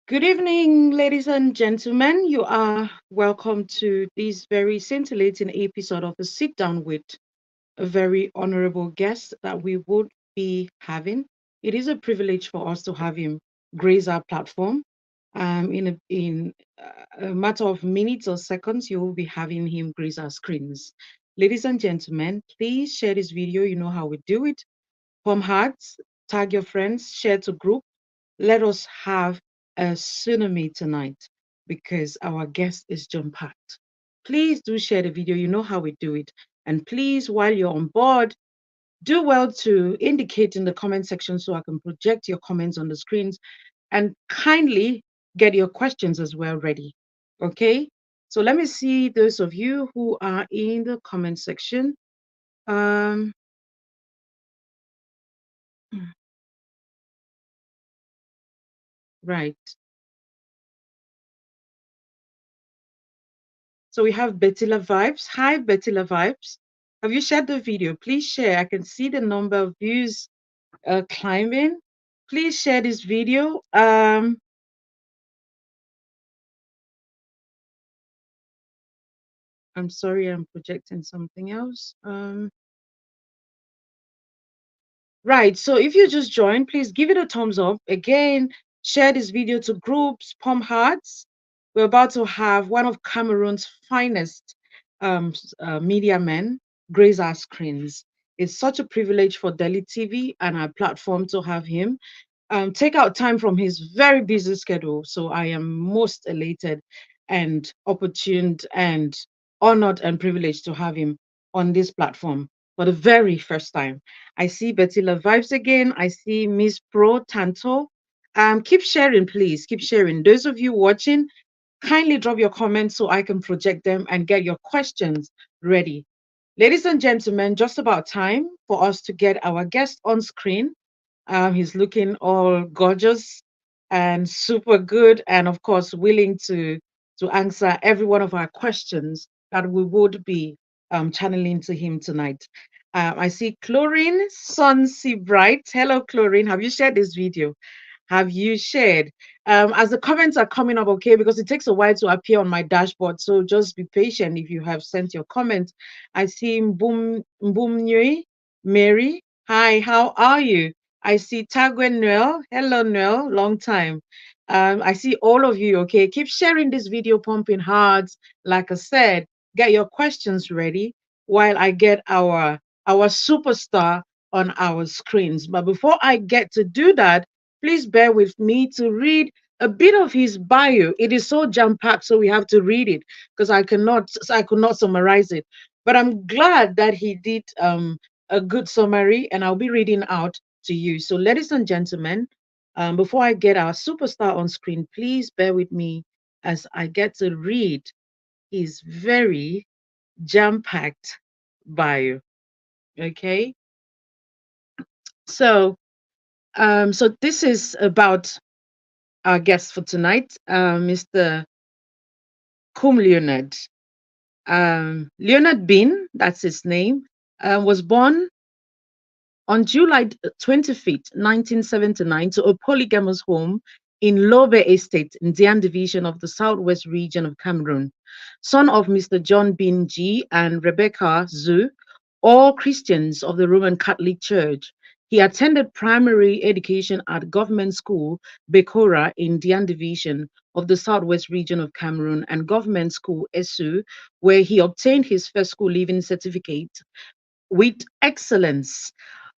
Good evening, ladies and gentlemen. You are welcome to this very scintillating episode of a sit down with a very honorable guest that we would be having. It is a privilege for us to have him grace our platform. In a matter of minutes or seconds, you will be having him grace our screens. Ladies and gentlemen, please share this video. You know how we do it. Pump hearts, tag your friends, share to group. Let us have a tsunami tonight because our guest is jam packed. Please do share the video. You know how we do it. And please, while you're on board, do well to indicate in the comment section so I can project your comments on the screens and kindly get your questions as well ready. Okay? So let me see those of you who are in the comment section. Um, right. So we have Bettila Vibes. Hi, Bettila Vibes. Have you shared the video? Please share. I can see the number of views climbing. Please share this video. I'm sorry, I'm projecting something else. Right. So if you just joined, please give it a thumbs up. Again, share this video to groups, pump hearts. We're about to have one of Cameroon's finest media men grace our screens. It's such a privilege for Delhi TV and our platform to have him take out time from his very busy schedule. So I am most elated and opportuned and honored and privileged to have him on this platform for the very first time. I see Bettila Vibes again. I see Miss Pro Tanto. Keep sharing, please. Keep sharing. Those of you watching, kindly drop your comments so I can project them and get your questions ready. Ladies and gentlemen, just about time for us to get our guest on screen. He's looking all gorgeous and super good, and of course, willing to answer every one of our questions that we would be channeling to him tonight. I see Chlorine Sunsea Bright. Hello, Chlorine. Have you shared this video? Have you shared? As the comments are coming up, okay, because it takes a while to appear on my dashboard, so just be patient if you have sent your comment. I see Mboom Nui, Mary. Hi, how are you? I see Tagwen Noel. Hello, Noel. Long time. I see all of you. Okay, keep sharing this video, pumping hearts. Like I said, get your questions ready while I get our superstar on our screens. But before I get to do that, please bear with me to read a bit of his bio. It is so jam-packed, so we have to read it because I could not summarize it. But I'm glad that he did a good summary, and I'll be reading out to you. So, ladies and gentlemen, before I get our superstar on screen, please bear with me as I get to read his very jam-packed bio. Okay, so so this is about our guest for tonight, Mr. Leonard. Leonard Bean, that's his name, was born on July 25th, 1979, to a polygamous home in Lobe Estate in Dian Division of the Southwest region of Cameroon. Son of Mr. John Bean G and Rebecca Zu, all Christians of the Roman Catholic Church. He attended primary education at government school Bekora in Dian Division of the Southwest region of Cameroon and government school Esu, where he obtained his first school leaving certificate with excellence.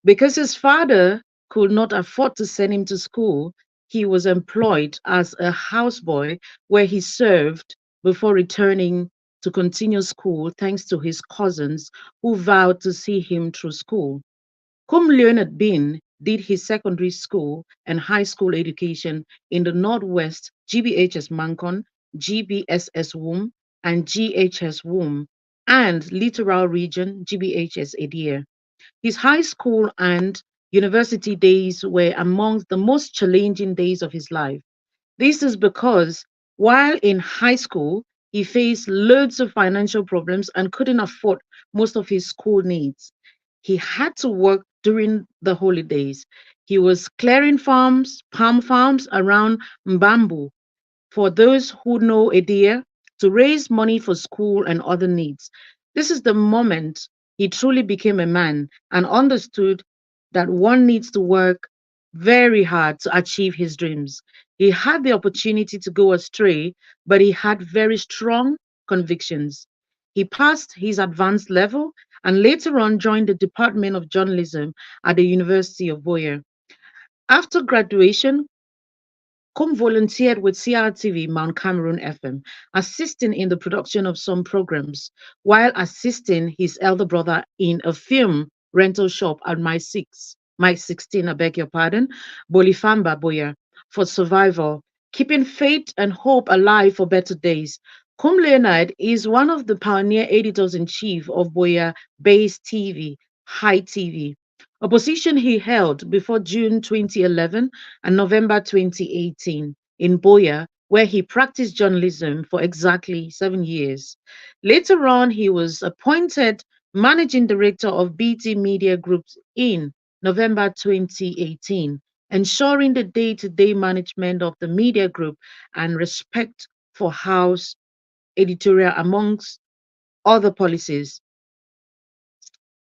Because his father could not afford to send him to school, he was employed as a houseboy where he served before returning to continue school thanks to his cousins who vowed to see him through school. Leonard Bean did his secondary school and high school education in the Northwest GBHS Mancon, GBSS Womb, and GHS Womb, and Littoral Region GBHS Adir. His high school and university days were among the most challenging days of his life. This is because while in high school, he faced loads of financial problems and couldn't afford most of his school needs. He had to work during the holidays. He was clearing farms, palm farms around Mbambu for those who know a dear, to raise money for school and other needs. This is the moment he truly became a man and understood that one needs to work very hard to achieve his dreams. He had the opportunity to go astray, but he had very strong convictions. He passed his advanced level and later on joined the Department of Journalism at the University of Boyer. After graduation, Kum volunteered with CRTV Mount Cameroon FM, assisting in the production of some programs, while assisting his elder brother in a film rental shop at my 16, I beg your pardon, Bolifamba Boya, for survival, keeping faith and hope alive for better days. Kum Leonard is one of the pioneer editors in chief of Boya Base TV, High TV, a position he held before June 2011 and November 2018 in Boya, where he practiced journalism for exactly 7 years. Later on, he was appointed managing director of BT Media Group in November 2018, ensuring the day to day management of the media group and respect for house editorial, amongst other policies.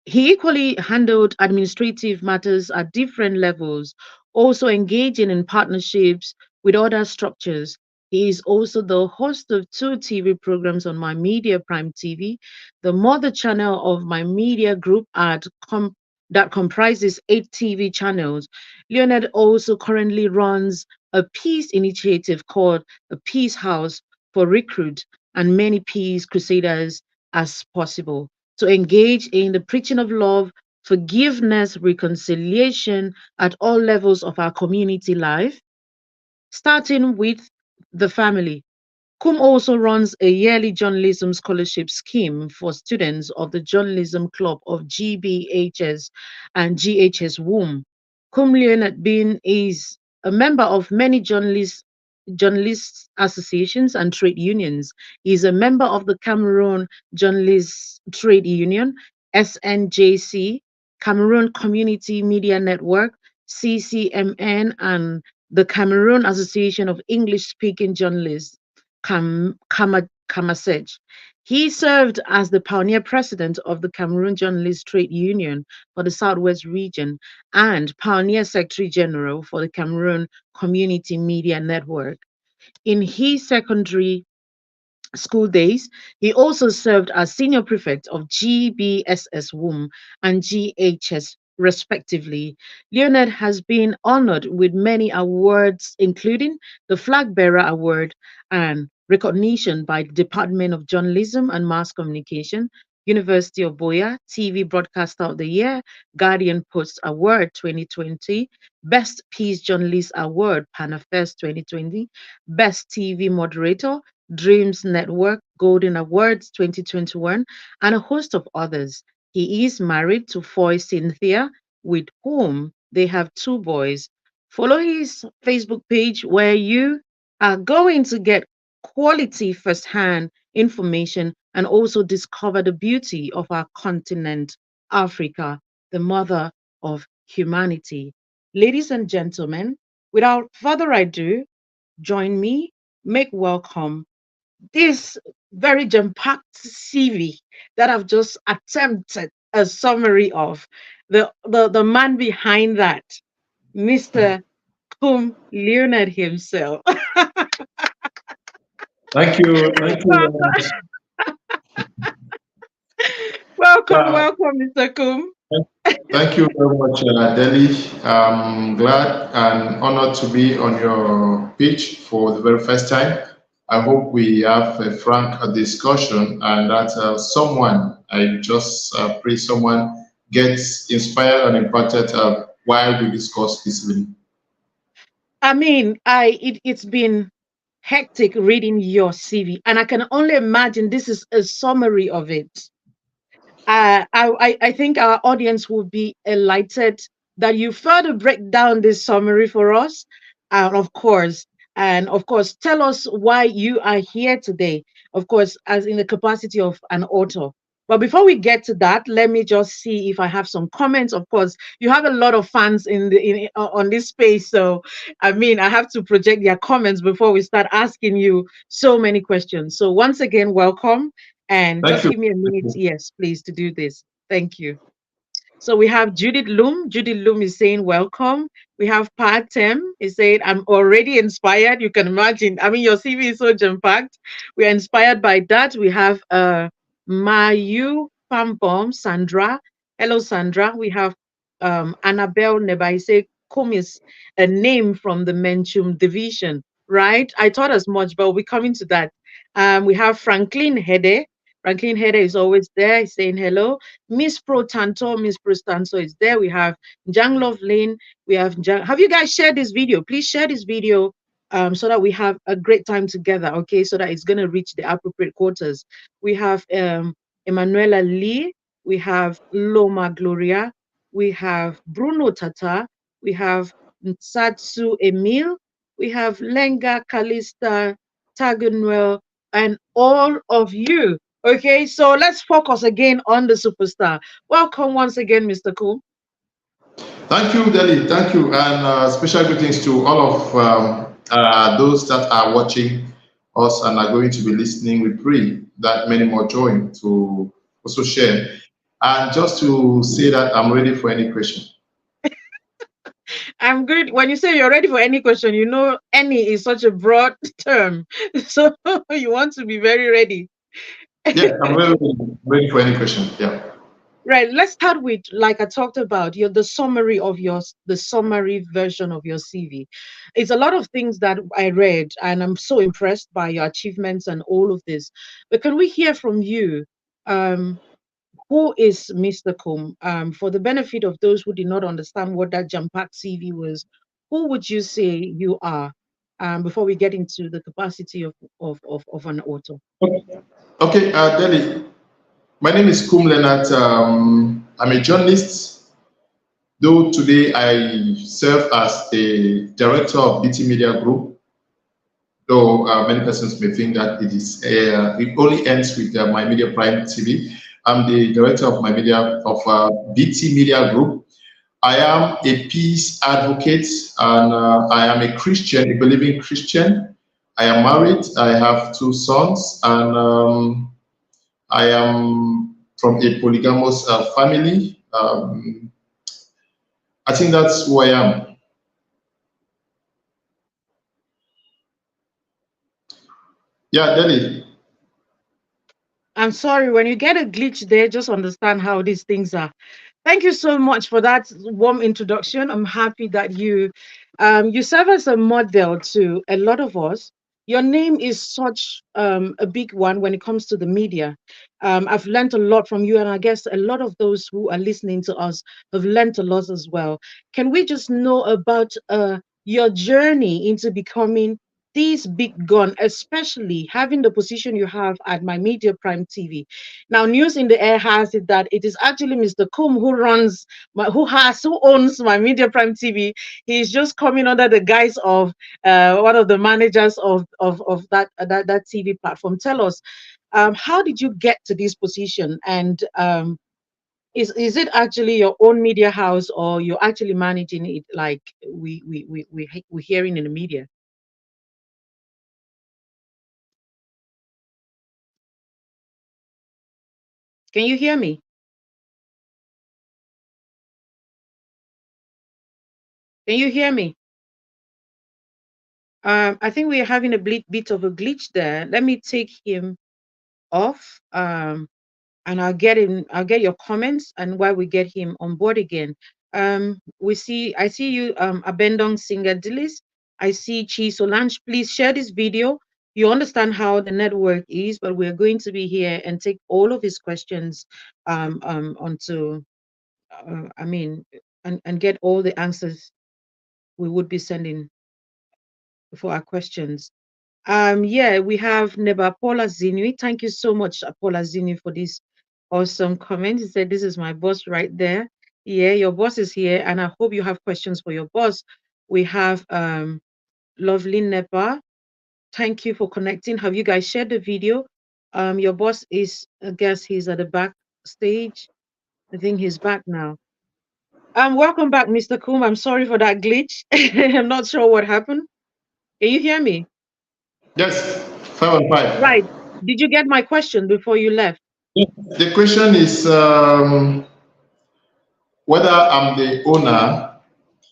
He equally handled administrative matters at different levels, also engaging in partnerships with other structures. He is also the host of two TV programs on My Media Prime TV, the mother channel of My Media Group that comprises 8 TV channels. Leonard also currently runs a peace initiative called a Peace House for recruit and many peace crusaders as possible to engage in the preaching of love, forgiveness, reconciliation at all levels of our community life, starting with the family. KUM also runs a yearly journalism scholarship scheme for students of the Journalism Club of GBHS and GHS WOM. KUM Leonard Bin is a member of many journalists associations and trade unions. He is a member of the Cameroon Journalists Trade Union, SNJC, Cameroon Community Media Network, CCMN, and the Cameroon Association of English Speaking Journalists, Kamasej. He served as the pioneer president of the Cameroon Journalists Trade Union for the Southwest region and pioneer secretary general for the Cameroon Community Media Network. In his secondary school days, he also served as senior prefect of GBSS WOM and GHS, respectively. Leonard has been honored with many awards, including the Flag Bearer Award and recognition by the Department of Journalism and Mass Communication, University of Boya, TV Broadcaster of the Year, Guardian Post Award 2020, Best Peace Journalist Award, Panafest 2020, Best TV Moderator, Dreams Network Golden Awards 2021, and a host of others. He is married to Foy Cynthia, with whom they have two boys. Follow his Facebook page where you are going to get quality first-hand information and also discover the beauty of our continent, Africa, the mother of humanity. Ladies and gentlemen, without further ado, join me, make welcome this very jam-packed CV that I've just attempted a summary of. The man behind that, Mr. KUM Leonard himself. Thank you very welcome, much. welcome, Yeah, welcome, Mr. KUM. thank thank you very much, Delhi. I'm glad and honored to be on your pitch for the very first time. I hope we have a frank discussion and that I just pray someone gets inspired and impacted while we discuss this evening. I mean, it's been hectic reading your CV, and I can only imagine this is a summary of it. I think our audience will be enlightened that you further break down this summary for us, of course, and of course, tell us why you are here today. Of course, as in the capacity of an author. But before we get to that, let me just see if I have some comments. Of course, you have a lot of fans on this space, so I mean, I have to project their comments before we start asking you so many questions. So once again, welcome, and Thank just you. give me a minute, yes, please, to do this. Thank you. So we have Judith Loom. Judith Loom is saying welcome. We have Pat Tem is saying, I'm already inspired. You can imagine. I mean, your CV is so jam-packed. We are inspired by that. We have Mayu Pambom, Sandra. Hello, Sandra. We have Annabelle Nebaise Kum is a name from the Menchum division, right? I thought as much, but we're coming to that. We have Franklin Hede. Franklin Hede is always there. He's saying hello. Miss Pro Tanto is there. We have Jang Love Lane. We have Jang. Have you guys shared this video? Please share this video so that we have a great time together, okay? So that it's going to reach the appropriate quarters. We have Emanuela Lee. We have Loma Gloria. We have Bruno Tata. We have Nsatsu Emil. We have Lenga Kalista Tagunwell and all of you. Okay, so let's focus again on the superstar. Welcome once again, Mr. KUM. Thank you, Delhi. Thank you. And special greetings to all of those that are watching us and are going to be listening. We pray that many more join to also share. And just to say that I'm ready for any question. I'm good. When you say you're ready for any question, you know any is such a broad term. So you want to be very ready. Yeah, I'm very ready for any question. Yeah. Right. Let's start with, like I talked about, the summary of the summary version of your CV. It's a lot of things that I read, and I'm so impressed by your achievements and all of this. But can we hear from you? Um, who is Mr. KUM? For the benefit of those who did not understand what that jam-packed CV was, who would you say you are? Before we get into the capacity of an author. Okay, Delhi. My name is KUM Leonard. I'm a journalist, though today I serve as the director of BT Media Group, though many persons may think that it only ends with My Media Prime TV. I'm the director of My Media of BT Media Group. I am a peace advocate and I am a Christian, a believing Christian. I am married. I have two sons and I am from a polygamous family. I think that's who I am. Yeah, Delhi. I'm sorry, when you get a glitch there, just understand how these things are. Thank you so much for that warm introduction. I'm happy that you serve as a model to a lot of us. Your name is such a big one when it comes to the media. I've learned a lot from you, and I guess a lot of those who are listening to us have learned a lot as well. Can we just know about your journey into becoming this big gun, especially having the position you have at My Media Prime TV? Now, news in the air has it that it is actually Mr. KUM who who owns My Media Prime TV. He's just coming under the guise of one of the managers of that TV platform. Tell us, how did you get to this position, and is it actually your own media house, or you're actually managing it like we're hearing in the media? Can you hear me? Can you hear me? I think we're having a bit of a glitch there. Let me take him off. And I'll get your comments and while we get him on board again. I see you, Abendong Singer Dilis. I see Chi Solange. Please share this video. You understand how the network is, but we're going to be here and take all of his questions onto, I mean, and get all the answers we would be sending for our questions. Yeah, we have Neba Paula Zinui. Thank you so much, Paula Zinui, for this awesome comment. He said, "This is my boss right there." Yeah, your boss is here, and I hope you have questions for your boss. We have Lovely Nepa. Thank you for connecting. Have you guys shared the video? Your boss is, I guess he's at the back stage. I think he's back now. Welcome back, Mr. KUM. I'm sorry for that glitch. I'm not sure what happened. Can you hear me? Yes, 5 and 5. Right. Did you get my question before you left? The question is whether I'm the owner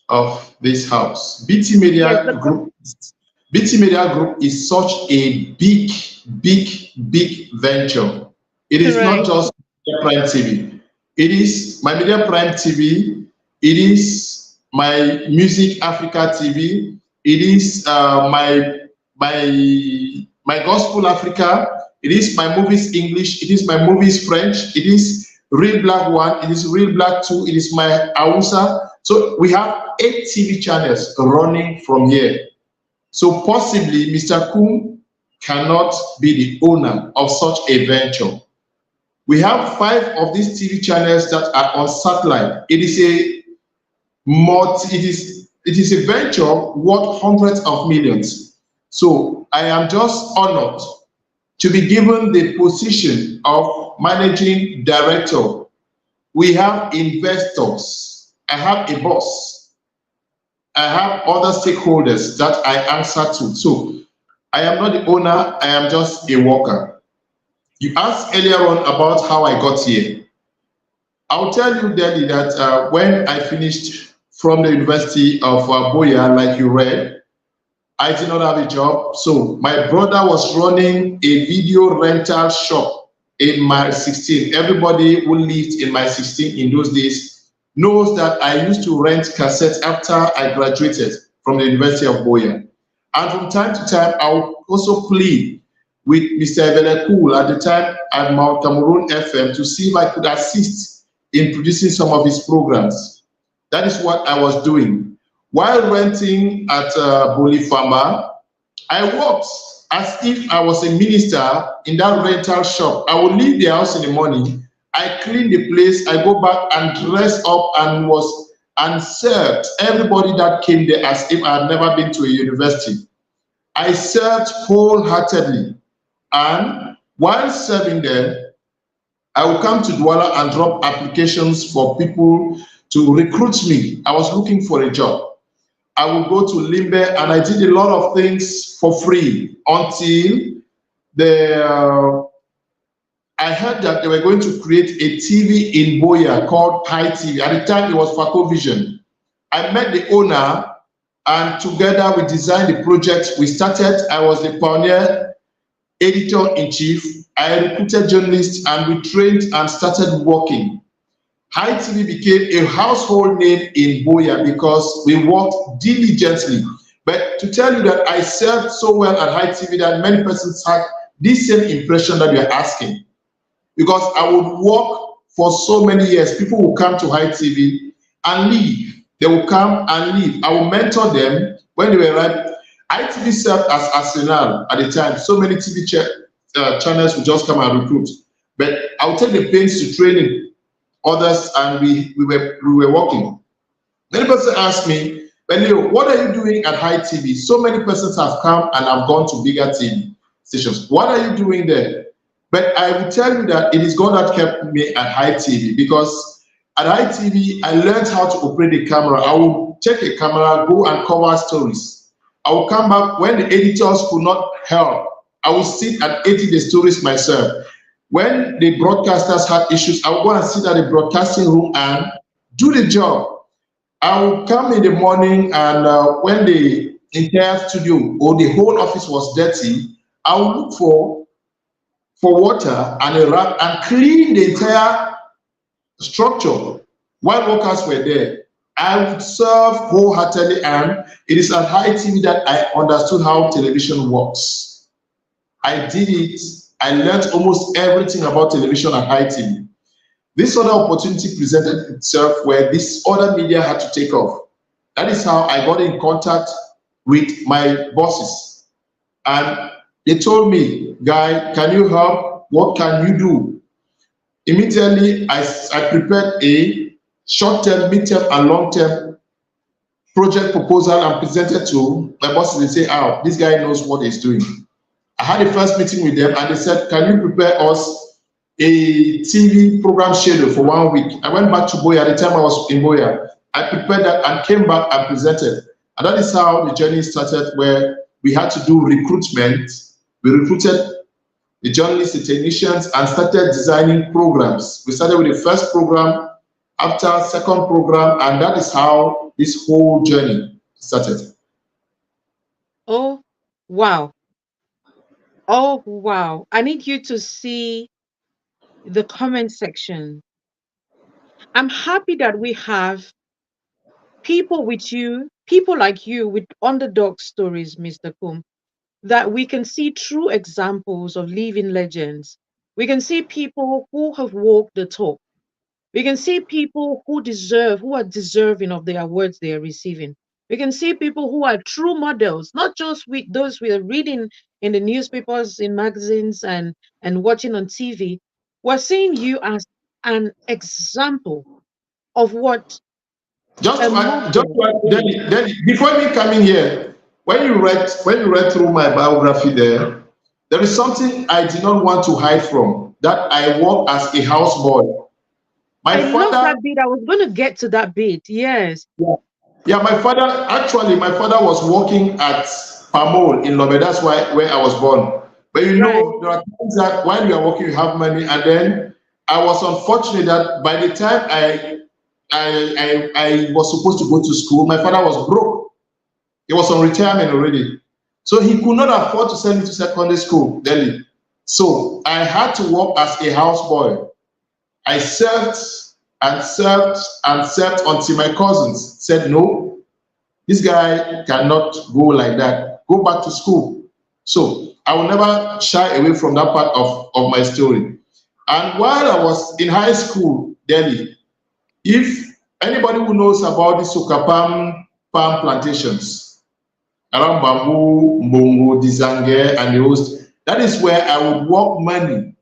of this house. Yes, BT Media Group is such a big venture. It is not right. just Media Prime TV. It is my Media Prime TV. It is my Music Africa TV. It is my Gospel Africa. It is my movies English. It is my movies French. It is Real Black One. It is Real Black Two. It is my Hausa. So we have 8 TV channels running from here. So possibly Mr. KUM cannot be the owner of such a venture. We have 5 of these TV channels that are on satellite. It is a venture worth hundreds of millions. So I am just honored to be given the position of managing director. We have investors. I have a boss. I have other stakeholders that I answer to. So I am not the owner, I am just a worker. You asked earlier on about how I got here. I'll tell you, Daddy, that when I finished from the University of Boya, like you read, I did not have a job. So my brother was running a video rental shop in my 16. Everybody who lived in my 16 in those days knows that I used to rent cassettes after I graduated from the University of Boya. And from time to time, I would also play with Mr. Leonard at the time at Mount Cameroon FM to see if I could assist in producing some of his programs. That is what I was doing. While renting at Bolifama, I worked as if I was a minister in that rental shop. I would leave the house in the morning, I clean the place, I go back and dress up and served everybody that came there as if I had never been to a university. I served wholeheartedly, and while serving them, I would come to Douala and drop applications for people to recruit me. I was looking for a job. I would go to Limbe, and I did a lot of things for free until I heard that they were going to create a TV in Boya called High TV. At the time, it was Faco Vision. I met the owner, and together we designed the project. We started. I was the pioneer editor-in-chief. I recruited journalists, and we trained and started working. High TV became a household name in Boya because we worked diligently. But to tell you that I served so well at High TV that many persons had this same impression that you're asking. Because I would work for so many years. People will come to High TV and leave. They will come and leave. I will mentor them when they were right. High TV served as Arsenal at the time. So many TV channels would just come and recruit. But I would take the pains to train others, and we were working. Many persons ask me, Leo, what are you doing at High TV? So many persons have come and have gone to bigger TV stations. What are you doing there? But I will tell you that it is God that kept me at High TV, because at High TV, I learned how to operate the camera. I will take a camera, go and cover stories. I will come back when the editors could not help. I will sit and edit the stories myself. When the broadcasters had issues, I would go and sit at the broadcasting room and do the job. I would come in the morning, and when the entire studio or the whole office was dirty, I would look for water and a rag and clean the entire structure while workers were there. I would serve wholeheartedly, and it is at High TV that I understood how television works. I did it. I learned almost everything about television at High TV. This other opportunity presented itself where this other media had to take off. That is how I got in contact with my bosses. And they told me, Guy, can you help? What can you do? Immediately, I prepared a short-term, mid-term, and long-term project proposal and presented to my bosses. They say, oh, this guy knows what he's doing. I had a first meeting with them, and they said, can you prepare us a TV program schedule for 1 week. I went back to Boya. At the time I was in Boya, I prepared that and came back and presented. And that is how the journey started, where we had to do recruitment. We recruited the journalists, the technicians, and started designing programs. We started with the first program, after second program, and that is how this whole journey started. Oh, wow. Oh, wow. I need you to see the comment section. I'm happy that we have people with you, people like you with underdog stories, Mr. KUM, that we can see true examples of living legends. We can see people who have walked the talk. We can see people who are deserving of the awards they are receiving. We can see people who are true models, not just with those we are reading in the newspapers, in magazines, and watching on TV. We're seeing you as an example of what a model is. Then before me coming here, when you read through my biography there is something I did not want to hide from. That I work as a houseboy. My I love father, that bit. I was going to get to that bit. Yes, yeah, my father was working at Pamol in Lobe. That's where I was born. But you right. know, there are times that while you are working, you have money, and then I was unfortunate that by the time I was supposed to go to school, my father was broke. He was on retirement already. So he could not afford to send me to secondary school, Delhi. So I had to work as a houseboy. I served and served and served until my cousins said, no, this guy cannot go like that. Go back to school. So I will never shy away from that part of my story. And while I was in high school, Delhi, if anybody who knows about the suka palm plantations around Bamboo, Mbongo, Dizange, and the host, that is where I would work money.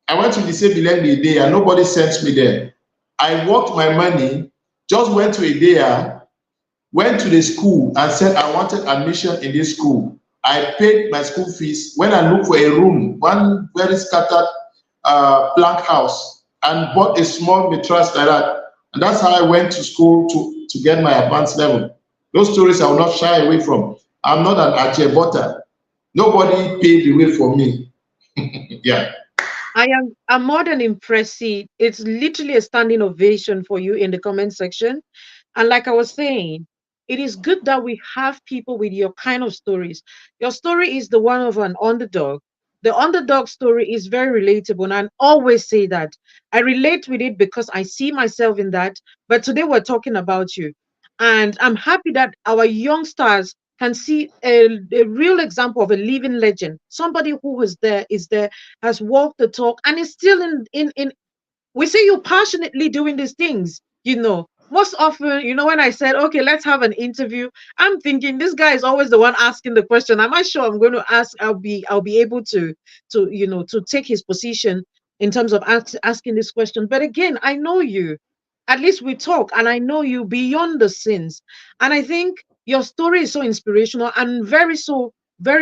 I went to the Bileng a day and nobody sent me there. I worked my money, just went to a day, went to the school and said I wanted admission in this school. I paid my school fees. When I looked for a room, one very scattered plank house, and bought a small mattress like that. And that's how I went to school to get my advanced level. Those stories I will not shy away from. I'm not an achebota. Nobody paid the way for me. Yeah. I'm more than impressed. It's literally a standing ovation for you in the comment section. And like I was saying, it is good that we have people with your kind of stories. Your story is the one of an underdog. The underdog story is very relatable. And I always say that. I relate with it because I see myself in that. But today we're talking about you. And I'm happy that our youngsters can see a real example of a living legend, somebody who is there, has walked the talk, and is still in we see you passionately doing these things, most often, when I said, okay, let's have an interview, I'm thinking this guy is always the one asking the question. Am I sure I'm going to ask? I'll be able to take his position in terms of asking this question. But again, I know you. At least we talk, and I know you beyond the scenes. And I think your story is so inspirational and very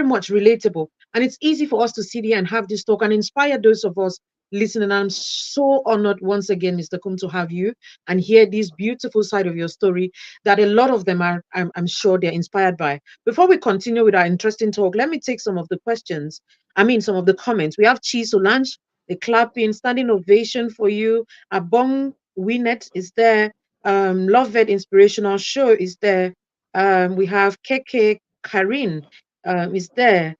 much relatable. And it's easy for us to sit here and have this talk and inspire those of us listening. I'm so honored once again, Mr. Kum, to have you and hear this beautiful side of your story that a lot of them are, I'm sure they're inspired by. Before we continue with our interesting talk, let me take some of the questions. I mean, some of the comments. We have Chi Solange, a clapping, standing ovation for you. Abong Winnet is there. Love Vet Inspirational Show is there. We have Keke Karin is there.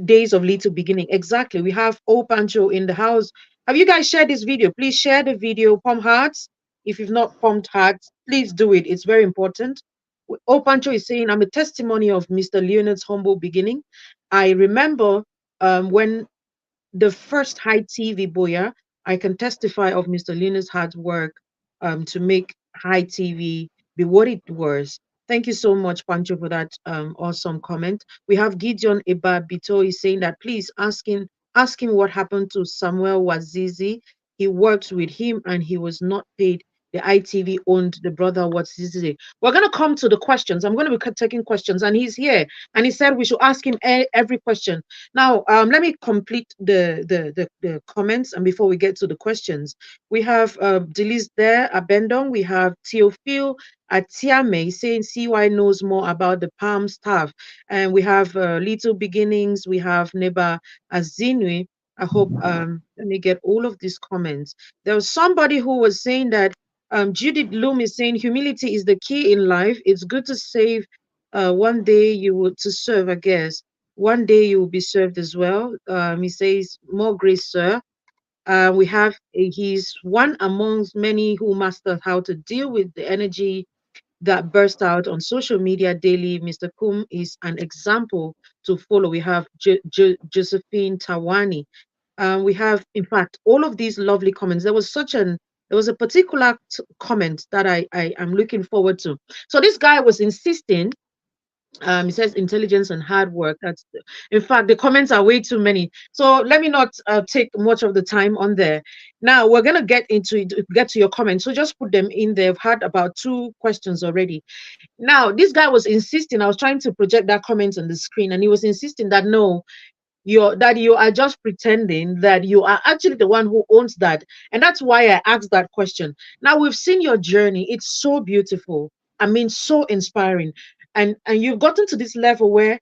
Days of little beginning. Exactly. We have Pancho in the house. Have you guys shared this video? Please share the video. Pump hearts. If you've not pumped hearts, please do it. It's very important. Pancho is saying, I'm a testimony of Mr. Leonard's humble beginning. I remember when the first high TV boya, I can testify of Mr. Leonard's hard work to make high TV be what it was. Thank you so much, Pancho, for that awesome comment. We have Gideon Ibabito is saying that please ask him what happened to Samuel Wazizi. He worked with him and he was not paid the ITV owned the brother. What's this? We're gonna come to the questions. I'm gonna be taking questions, and he's here, and he said we should ask him every question. Now, let me complete the comments, and before we get to the questions, we have Delise there, Abendong. We have Theophile Atiame saying CY knows more about the Palm staff, and we have Little Beginnings. We have Neba Azinui. I hope let me get all of these comments. There was somebody who was saying that Judith Loom is saying humility is the key in life. It's good to save. One day you will to serve, I guess. One day you will be served as well. He says, more grace, sir. We have he's one amongst many who mastered how to deal with the energy that burst out on social media daily. Mr. Kum is an example to follow. We have Josephine Tawani. We have, in fact, all of these lovely comments. There was a particular comment that I am looking forward to. So this guy was insisting. He says intelligence and hard work. In fact, the comments are way too many. So let me not take much of the time on there. Now we're gonna get to your comments. So just put them in there. I've had about 2 questions already. Now this guy was insisting. I was trying to project that comment on the screen, and he was insisting that no, you are just pretending that you are actually the one who owns that. And that's why I asked that question. Now we've seen your journey. It's so beautiful. I mean, so inspiring. And you've gotten to this level where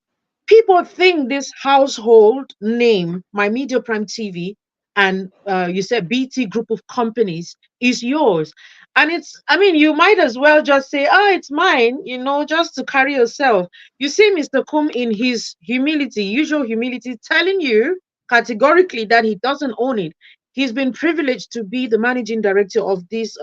people think this household name, My Media Prime TV, and you said BT Group of Companies is yours. And I mean, you might as well just say, oh, it's mine, just to carry yourself. You see Mr. Kum in his humility, usual humility, telling you categorically that he doesn't own it. He's been privileged to be the managing director of this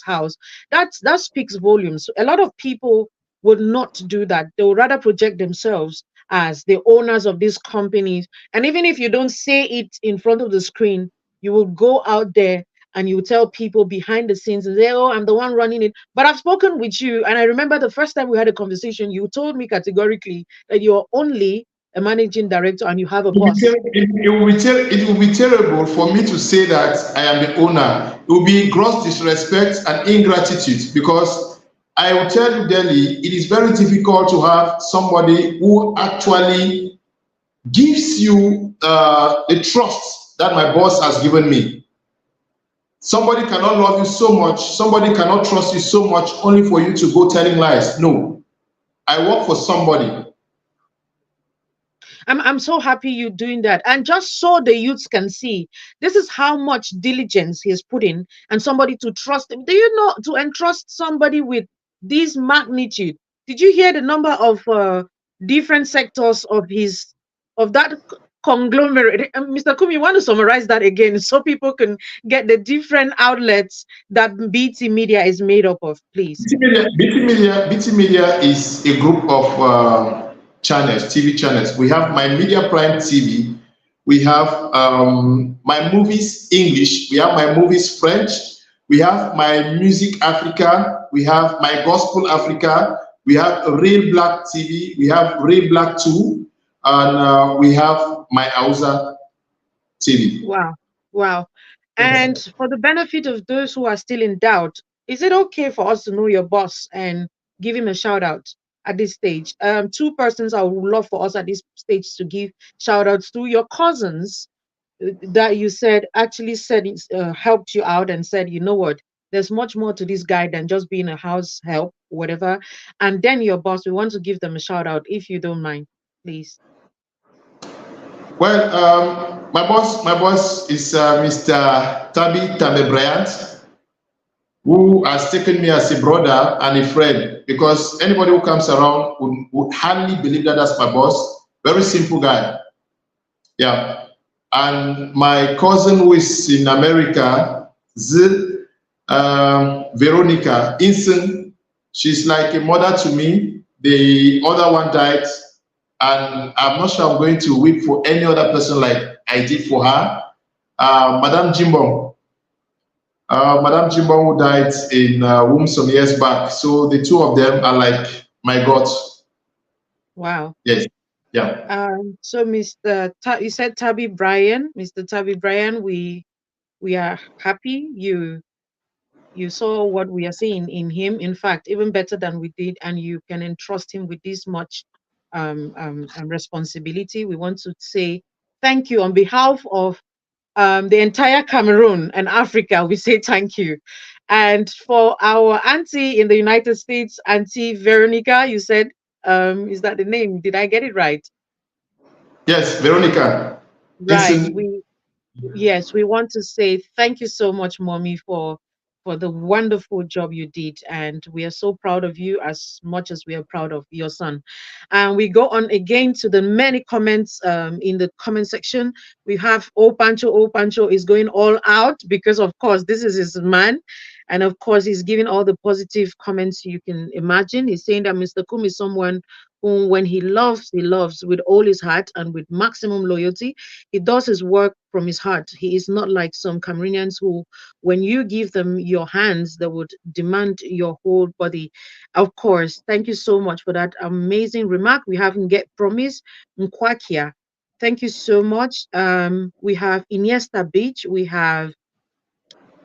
house. That speaks volumes. A lot of people would not do that. They would rather project themselves as the owners of these companies. And even if you don't say it in front of the screen, you will go out there and you tell people behind the scenes and say, oh, I'm the one running it. But I've spoken with you, and I remember the first time we had a conversation, you told me categorically that you're only a managing director and you have a boss. It will be terrible for me to say that I am the owner. It will be gross disrespect and ingratitude, because I will tell you, Delhi, it is very difficult to have somebody who actually gives you the trust that my boss has given me. Somebody cannot love you so much, somebody cannot trust you so much only for you to go telling lies. No, I work for somebody. I'm so happy you're doing that. And just so the youths can see, this is how much diligence he's put in, and somebody to trust him. Do you know, to entrust somebody with this magnitude? Did you hear the number of different sectors of that conglomerate? Mr. Kumi, you want to summarize that again so people can get the different outlets that BT Media is made up of, please? BT Media is a group of channels, TV channels. We have My Media Prime TV. We have My Movies English. We have My Movies French. We have My Music Africa. We have My Gospel Africa. We have Real Black TV. We have Real Black 2. And we have My Hausa TV. Wow. Wow. And for the benefit of those who are still in doubt, is it okay for us to know your boss and give him a shout out at this stage? 2 persons I would love for us at this stage to give shout outs to your cousins that you said actually said helped you out and said, you know what, there's much more to this guy than just being a house help, whatever. And then your boss, we want to give them a shout out if you don't mind, please. Well, my boss is Mr. Tabi Tame Bryant, who has taken me as a brother and a friend, because anybody who comes around would hardly believe that that's my boss. Very simple guy. Yeah. And my cousin who is in America, Veronica Inson, she's like a mother to me. The other one died, and I'm not sure I'm going to weep for any other person like I did for her. Madame Jimbong. Madame Jimbong, who died in womb some years back. So the two of them are like my gods. Wow. Yes. Yeah. So you said Mr. Tabby Bryan, we are happy You saw what we are seeing in him. In fact, even better than we did, and you can entrust him with this much responsibility. We want to say thank you on behalf of the entire Cameroon and Africa. We say thank you. And for our auntie in the United States, Auntie Veronica, you said, is that the name? Did I get it right? Yes, Veronica. Right. Listen. Yes, we want to say thank you so much, Mommy, for the wonderful job you did, and we are so proud of you as much as we are proud of your son. And we go on again to the many comments in the comment section. We have O Pancho is going all out because, of course, this is his man, and of course, he's giving all the positive comments you can imagine. He's saying that Mr. Kum is someone who, when he loves with all his heart and with maximum loyalty. He does his work from his heart. He is not like some Cameroonians who, when you give them your hands, they would demand your whole body. Of course, thank you so much for that amazing remark. We haven't get promise. Nkwakia. Thank you so much. We have Iniesta Beach. We have,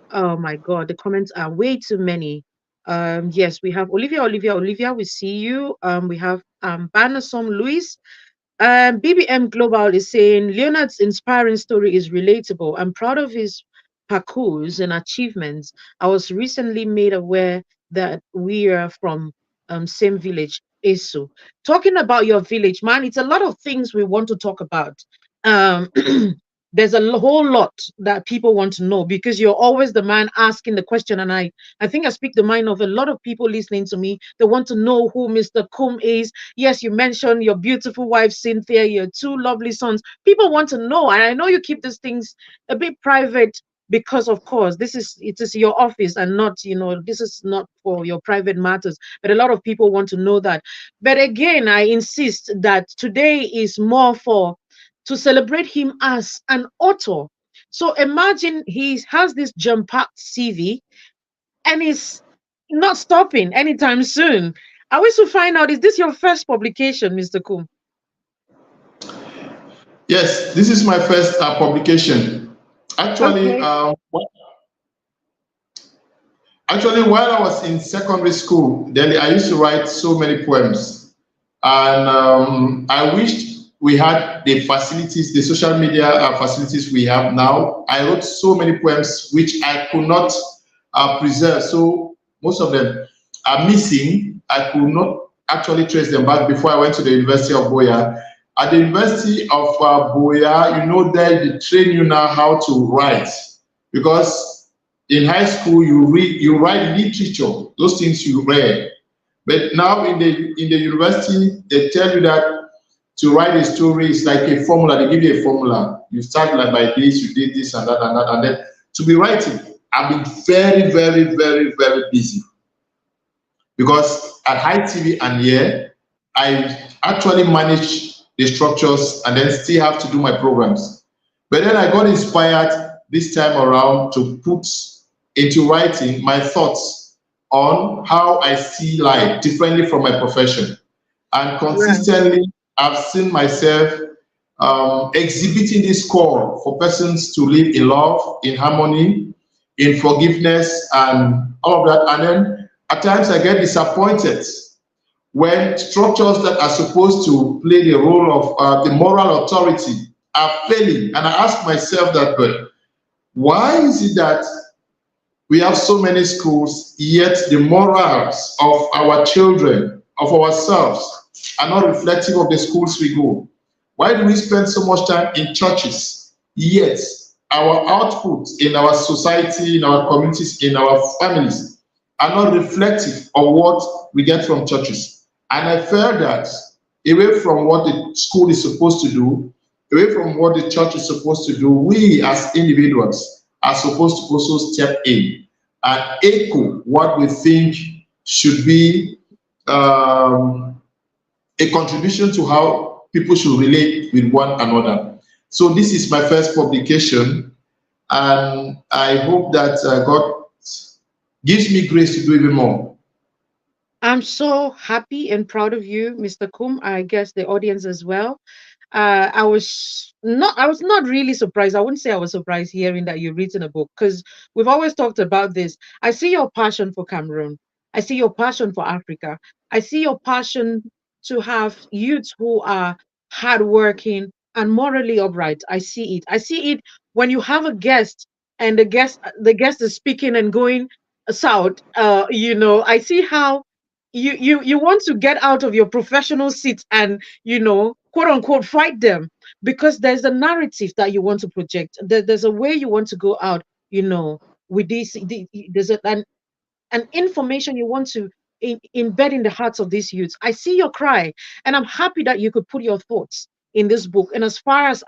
oh my God, the comments are way too many. Yes, we have Olivia, we see you. We have Banasom Luis. BBM Global is saying Leonard's inspiring story is relatable. I'm proud of his parcours and achievements. I was recently made aware that we are from same village, Esu. Talking about your village, man, it's a lot of things we want to talk about. Um, there's a whole lot that people want to know because you're always the man asking the question, and I think I speak the mind of a lot of people listening to me. They want to know who Mr. Kum is. Yes, you mentioned your beautiful wife, Cynthia, your two lovely sons. People want to know. And I know you keep these things a bit private because, of course, it is your office and not, this is not for your private matters. But a lot of people want to know that. But again, I insist that today is more for to celebrate him as an author. So imagine he has this jam-packed CV and he's not stopping anytime soon. I wish to find out, is this your first publication, Mr. Kum? Yes, this is my first publication. Actually, Okay. actually, while I was in secondary school, then I used to write so many poems, and I wished we had the facilities, the social media facilities we have now. I wrote so many poems which I could not preserve, so most of them are missing. I could not actually trace them back before I went to the University of Boya. At the University of Boya, there they train you now how to write, because in high school you write literature, those things you read. But now in the university, they tell you that to write a story is like a formula. They give you a formula. You start like by this, you did this and that and that, and then to be writing, I've been very, very, very, very busy, because at High TV and here, I actually manage the structures and then still have to do my programs. But then I got inspired this time around to put into writing my thoughts on how I see life differently from my profession. And Right. consistently, I've seen myself exhibiting this call for persons to live in love, in harmony, in forgiveness, and all of that. And then at times I get disappointed when structures that are supposed to play the role of the moral authority are failing. And I ask myself that, but why is it that we have so many schools, yet the morals of our children, of ourselves, are not reflective of the schools we go? Why do we spend so much time in churches, yet our output in our society, in our communities, in our families are not reflective of what we get from churches? And I felt that away from what the school is supposed to do, away from what the church is supposed to do, we as individuals are supposed to also step in and echo what we think should be a contribution to how people should relate with one another. So this is my first publication, and I hope that God gives me grace to do even more. I'm so happy and proud of you, Mr. Kum. I guess the audience as well. I was not really surprised. I wouldn't say I was surprised hearing that you've written a book, because we've always talked about this. I see your passion for Cameroon. I see your passion for Africa. I see your passion to have youths who are hardworking and morally upright. I see it. I see it when you have a guest and the guest is speaking and going south. I see how you want to get out of your professional seat and quote unquote fight them, because there's a narrative that you want to project. There's a way you want to go out, with this. There's an information you want to embed in the hearts of these youths. I see your cry, and I'm happy that you could put your thoughts in this book. And as far as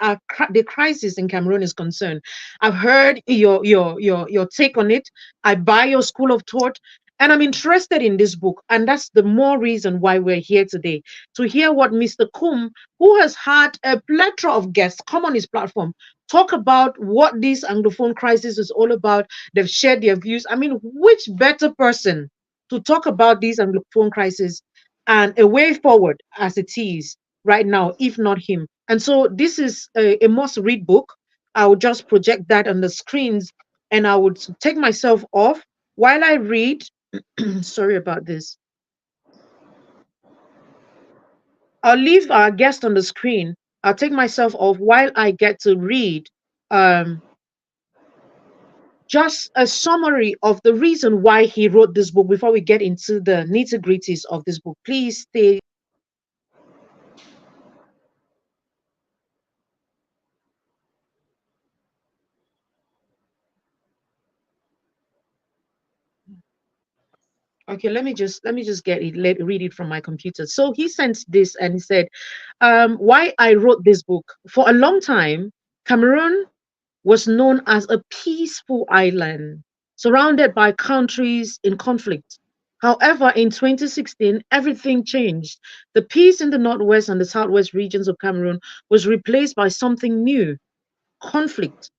the crisis in Cameroon is concerned, I've heard your take on it. I buy your school of thought. And I'm interested in this book. And that's the more reason why we're here today, to hear what Mr. KUM, who has had a plethora of guests come on his platform, talk about what this Anglophone crisis is all about. They've shared their views. I mean, which better person to talk about this Anglophone crisis and a way forward as it is right now, if not him? And so this is a must-read book. I would just project that on the screens, and I would take myself off while I read. Sorry about this. I'll leave our guest on the screen. I'll take myself off while I get to read um, just a summary of the reason why he wrote this book before we get into the nitty gritties of this book. Please stay. Okay, let me just read it from my computer. So he sent this and he said, why I wrote this book. For a long time, Cameroon was known as a peaceful island surrounded by countries in conflict. However, in 2016, everything changed. The peace in the northwest and the southwest regions of Cameroon was replaced by something new: conflict.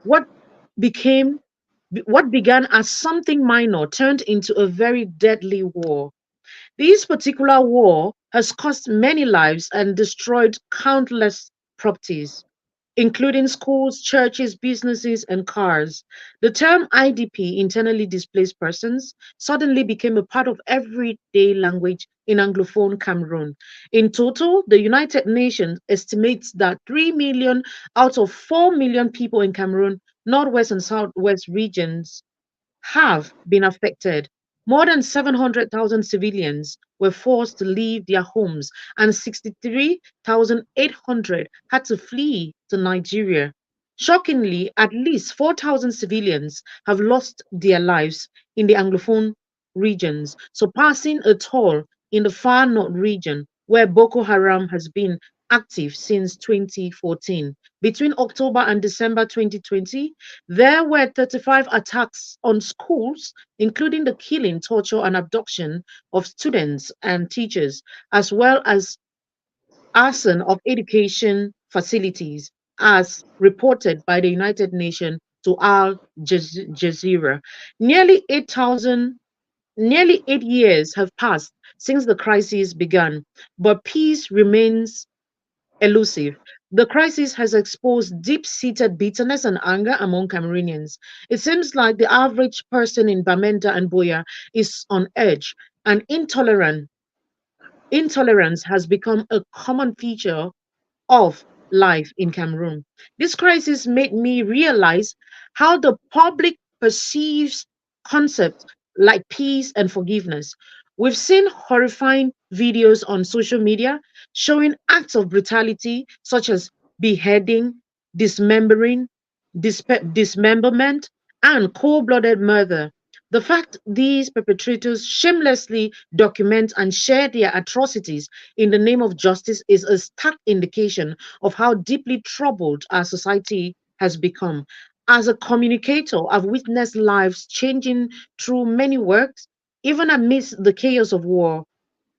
What became what began as something minor turned into a very deadly war. This particular war has cost many lives and destroyed countless properties, including schools, churches, businesses, and cars. The term IDP, internally displaced persons, suddenly became a part of everyday language in Anglophone Cameroon. In total, the United Nations estimates that 3 million out of 4 million people in Cameroon, Northwest and Southwest regions have been affected. More than 700,000 civilians were forced to leave their homes, and 63,800 had to flee to Nigeria. Shockingly, at least 4,000 civilians have lost their lives in the Anglophone regions, surpassing a toll in the far north region, where Boko Haram has been active since 2014. Between October and December 2020, there were 35 attacks on schools, including the killing, torture, and abduction of students and teachers, as well as arson of education facilities, as reported by the United Nations to Al Jazeera. Nearly 8,000 Nearly 8 years have passed since the crisis began, but peace remains elusive. The crisis has exposed deep seated bitterness and anger among Cameroonians. It seems like the average person in Bamenda and Boya is on edge, and intolerance has become a common feature of life in Cameroon. This crisis made me realize how the public perceives concepts like peace and forgiveness. We've seen horrifying videos on social media showing acts of brutality such as beheading, dismembering, dismemberment, and cold blooded murder. The fact these perpetrators shamelessly document and share their atrocities in the name of justice is a stark indication of how deeply troubled our society has become. As a communicator, I've witnessed lives changing through many works, even amidst the chaos of war.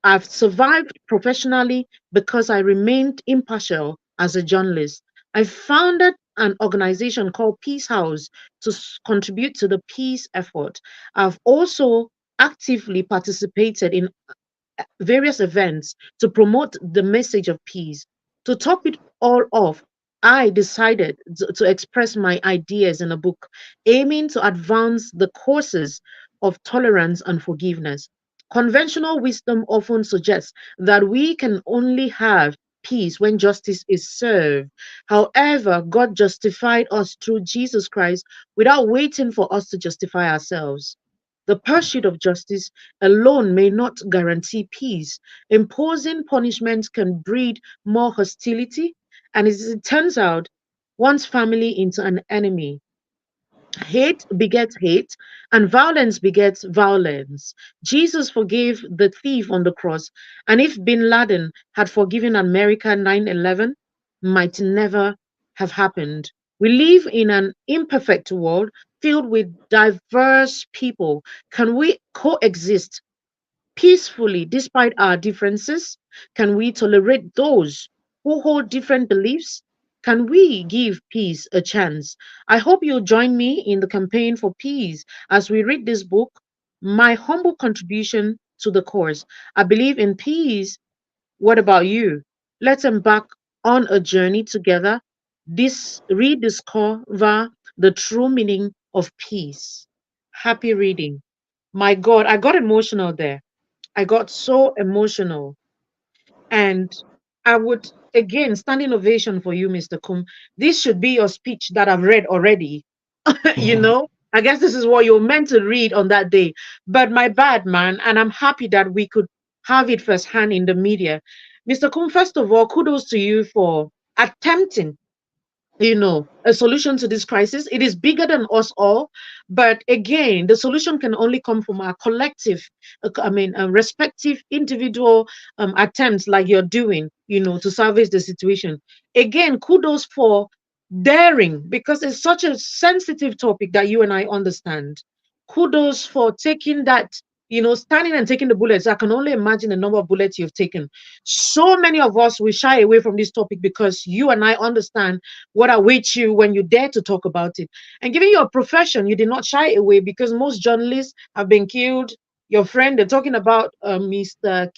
I've survived professionally because I remained impartial as a journalist. I founded an organization called Peace House to contribute to the peace effort. I've also actively participated in various events to promote the message of peace. To top it all off, I decided to express my ideas in a book aiming to advance the causes of tolerance and forgiveness. Conventional wisdom often suggests that we can only have peace when justice is served. However, God justified us through Jesus Christ without waiting for us to justify ourselves. The pursuit of justice alone may not guarantee peace. Imposing punishment can breed more hostility, and as it turns out, one's family into an enemy. Hate begets hate, and violence begets violence. Jesus forgave the thief on the cross, and if bin Laden had forgiven America 9/11, might never have happened. We live in an imperfect world filled with diverse people. Can we coexist peacefully despite our differences? Can we tolerate those who hold different beliefs? Can we give peace a chance? I hope you'll join me in the campaign for peace as we read this book, my humble contribution to the cause. I believe in peace. What about you? Let's embark on a journey together, rediscover the true meaning of peace. Happy reading. My God, I got emotional there. I got so emotional. And I would, again, standing ovation for you, Mr. Kum. This should be your speech that I've read already. you know, I guess this is what you're meant to read on that day. But my bad, man. And I'm happy that we could have it firsthand in the media. Mr. Kum, first of all, kudos to you for attempting a solution to this crisis. It is bigger than us all, but again, the solution can only come from our collective, respective individual attempts like you're doing, to salvage the situation. Again, kudos for daring because it's such a sensitive topic that you and I understand. Kudos for taking that, standing and taking the bullets. I can only imagine the number of bullets you've taken. So many of us will shy away from this topic because you and I understand what awaits you when you dare to talk about it. And given your profession, you did not shy away because most journalists have been killed. Your friend, they're talking about Mr.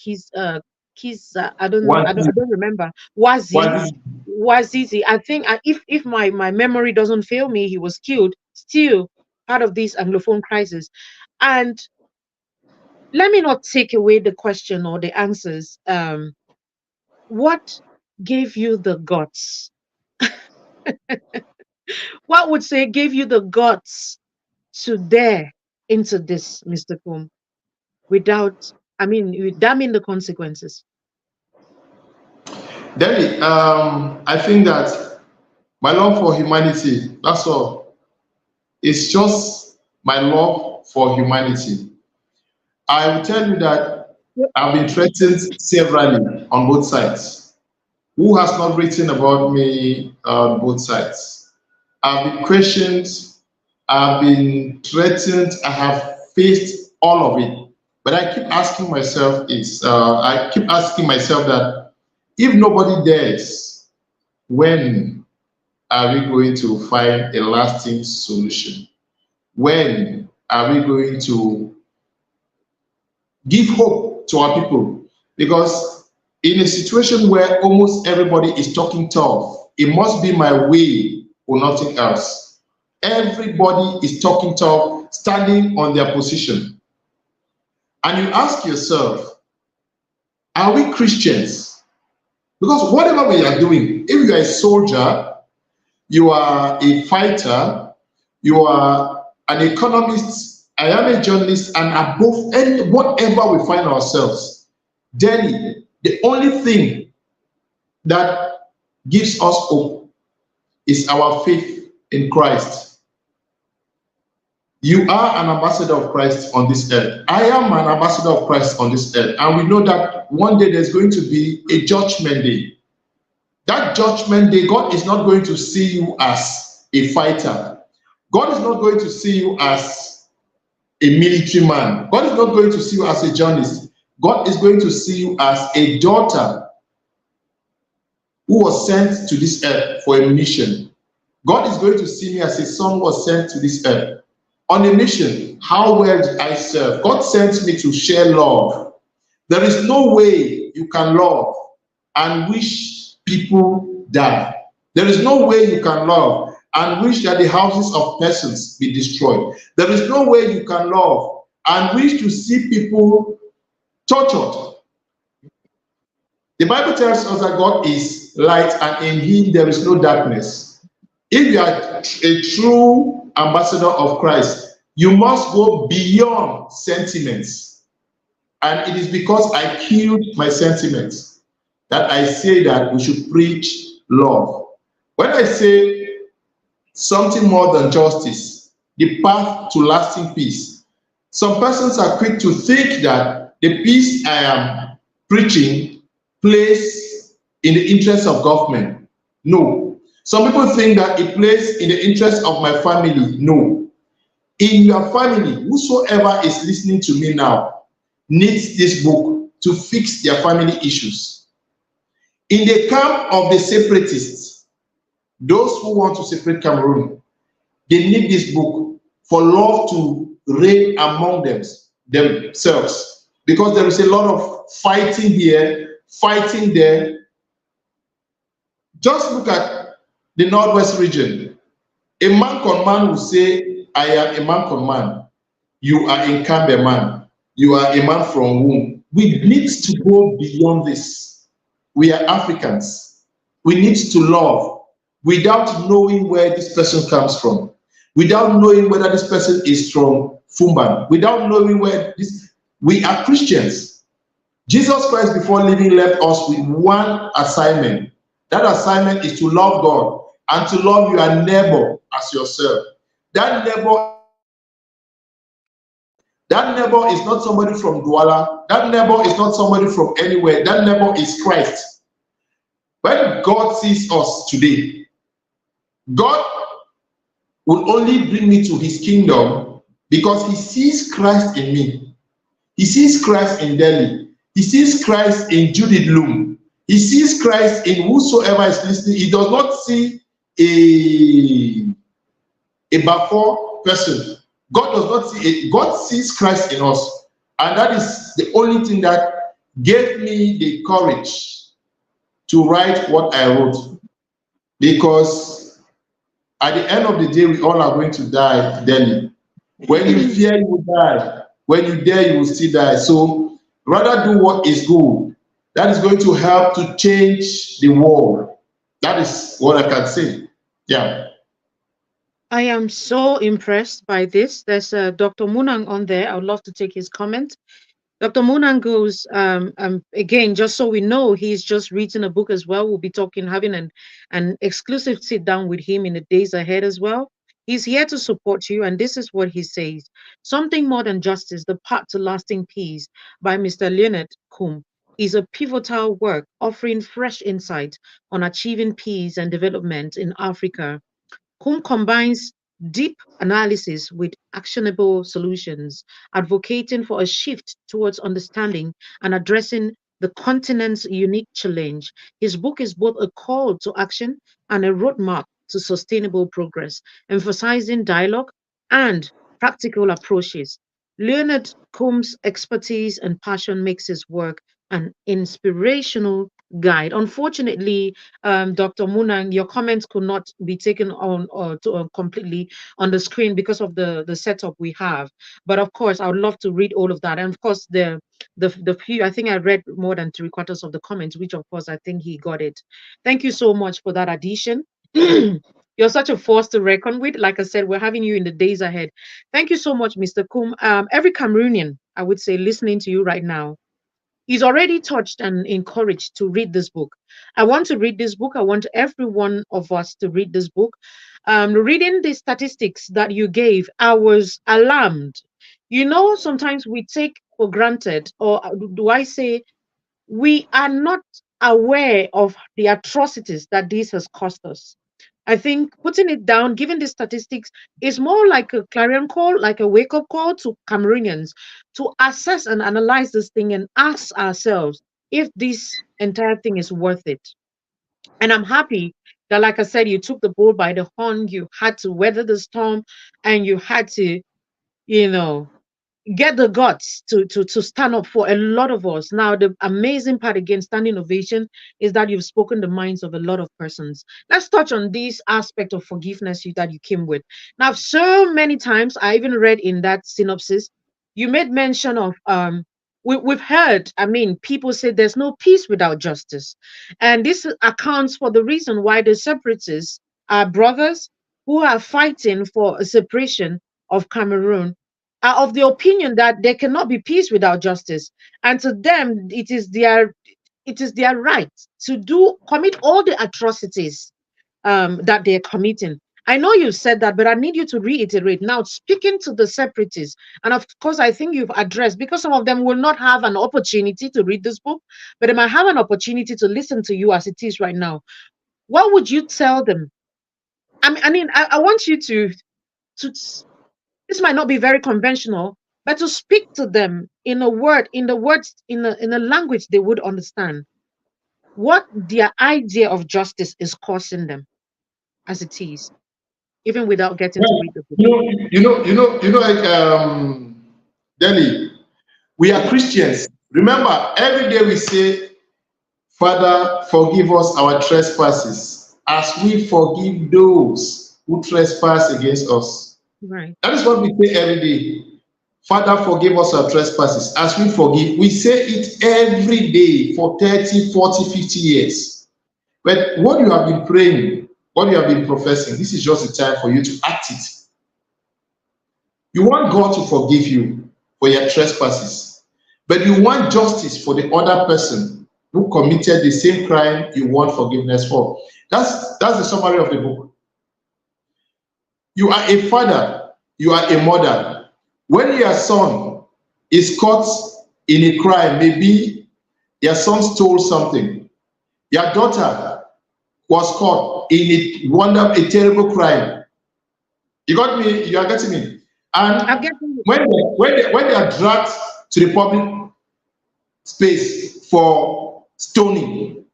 I don't remember. Wazi, What? Wazizi. I think if my memory doesn't fail me, he was killed. Still part of this Anglophone crisis. And let me not take away the question or the answers. What gave you the guts? What would say gave you the guts to dare into this, Mr. Kum, without, with damning the consequences? Delhi, I think that my love for humanity, that's all. It's just my love for humanity. I will tell you that Yep. I've been threatened severally on both sides. Who has not written about me on both sides? I've been questioned, I've been threatened, I have faced all of it. But I keep asking myself that if nobody dares, when are we going to find a lasting solution? When are we going to give hope to our people? Because in a situation where almost everybody is talking tough, it must be my way or nothing else. Everybody is talking tough, standing on their position. And you ask yourself, are we Christians? Because whatever we are doing, if you are a soldier, you are a fighter, you are an economist, I am a journalist, and above any whatever we find ourselves, then the only thing that gives us hope is our faith in Christ. You are an ambassador of Christ on this earth. I am an ambassador of Christ on this earth. And we know that one day there's going to be a judgment day. That judgment day, God is not going to see you as a fighter. God is not going to see you as a military man. God is not going to see you as a journalist. God is going to see you as a daughter who was sent to this earth for a mission. God is going to see me as a son who was sent to this earth on a mission. How well did I serve? God sent me to share love. There is no way you can love and wish people die. There is no way you can love and wish that the houses of persons be destroyed. There is no way you can love and wish to see people tortured. The Bible tells us that God is light and in him there is no darkness. If you are a true ambassador of Christ, you must go beyond sentiments. And it is because I killed my sentiments that I say that we should preach love. When I say something more than justice, the path to lasting peace, some persons are quick to think that the peace I am preaching plays in the interest of government. No. Some people think that it plays in the interest of my family. No. In your family, whosoever is listening to me now needs this book to fix their family issues. In the camp of the separatists, those who want to separate Cameroon, they need this book for love to reign among themselves. Because there is a lot of fighting here, fighting there. Just look at the Northwest region. A man con man will say, I am a man con man. You are a Cambe man. You are a man from womb. We need to go beyond this. We are Africans. We need to love without knowing where this person comes from, without knowing whether this person is from Fumban, without knowing where this. We are Christians. Jesus Christ, before leaving, left us with one assignment. That assignment is to love God and to love your neighbor as yourself. That neighbor That neighbor is not somebody from Douala. That neighbor is not somebody from anywhere. That neighbor is Christ. When God sees us today, God will only bring me to his kingdom because he sees Christ in me. He sees Christ in Delhi. He sees Christ in Judith Loom. He sees Christ in whosoever is listening. He does not see a Bafor person. God does not see it. God sees Christ in us. And that is the only thing that gave me the courage to write what I wrote. Because at the end of the day, we all are going to die daily. When you fear, you will die. When you dare, you will still die. So rather do what is good. That is going to help to change the world. That is what I can say. Yeah. I am so impressed by this. There's Dr. Munang on there. I would love to take his comment. Dr. Munang goes, again, just so we know, he's just written a book as well. We'll be talking, having an exclusive sit down with him in the days ahead as well. He's here to support you, and this is what he says. Something More Than Justice, The Path to Lasting Peace by Mr. Leonard KUM is a pivotal work offering fresh insight on achieving peace and development in Africa. KUM combines deep analysis with actionable solutions, advocating for a shift towards understanding and addressing the continent's unique challenge. His book is both a call to action and a roadmap to sustainable progress, emphasizing dialogue and practical approaches. Leonard Combs' expertise and passion makes his work an inspirational guide. Unfortunately, Dr. Munang, your comments could not be taken on or completely on the screen because of the setup we have. But of course, I would love to read all of that. And of course, the few, I think I read more than three-quarters of the comments, which of course I think he got it. Thank you so much for that addition. You're such a force to reckon with. Like I said, we're having you in the days ahead. Thank you so much, Mr. Kum. Every Cameroonian, I would say, listening to you right now, is already touched and encouraged to read this book. I want to read this book. I want every one of us to read this book. Reading the statistics that you gave, I was alarmed. You know, sometimes we take for granted, or do I say, we are not aware of the atrocities that this has cost us. I think putting it down, given the statistics, is more like a clarion call, like a wake up call to Cameroonians to assess and analyze this thing and ask ourselves if this entire thing is worth it. And I'm happy that, like I said, you took the bull by the horn, you had to weather the storm, and you had to, you know, get the guts to stand up for a lot of us. Now, the amazing part again, standing ovation, is that you've spoken the minds of a lot of persons. Let's touch on this aspect of forgiveness that you came with. Now, so many times, I even read in that synopsis, you made mention of we've heard, I mean, people say there's no peace without justice. And this accounts for the reason why the separatists are brothers who are fighting for a separation of Cameroon are of the opinion that there cannot be peace without justice, and to them it is their right to do commit all the atrocities that they're committing. I know you said that, but I need you to reiterate now, speaking to the separatists. And of course, I think you've addressed, because some of them will not have an opportunity to read this book, but they might have an opportunity to listen to you as it is right now. What would you tell them? I want you to this might not be very conventional, but to speak to them in a word, in the words, in a language they would understand, what their idea of justice is causing them as it is, even without getting to Well, read the book. like Delhi, we are Christians. Remember, every day we say, Father, forgive us our trespasses, as we forgive those who trespass against us. Right. That is what we say every day. Father, forgive us our trespasses, as we forgive. We say it every day for 30, 40, 50 years. But what you have been praying, what you have been professing, this is just the time for you to act it. You want God to forgive you for your trespasses, but you want justice for the other person who committed the same crime you want forgiveness for. That's the summary of the book. You are a father, you are a mother. When your son is caught in a crime, maybe your son stole something, your daughter was caught in a terrible crime. You got me? You are getting me? I'm And getting when they are dragged to the public space for stoning,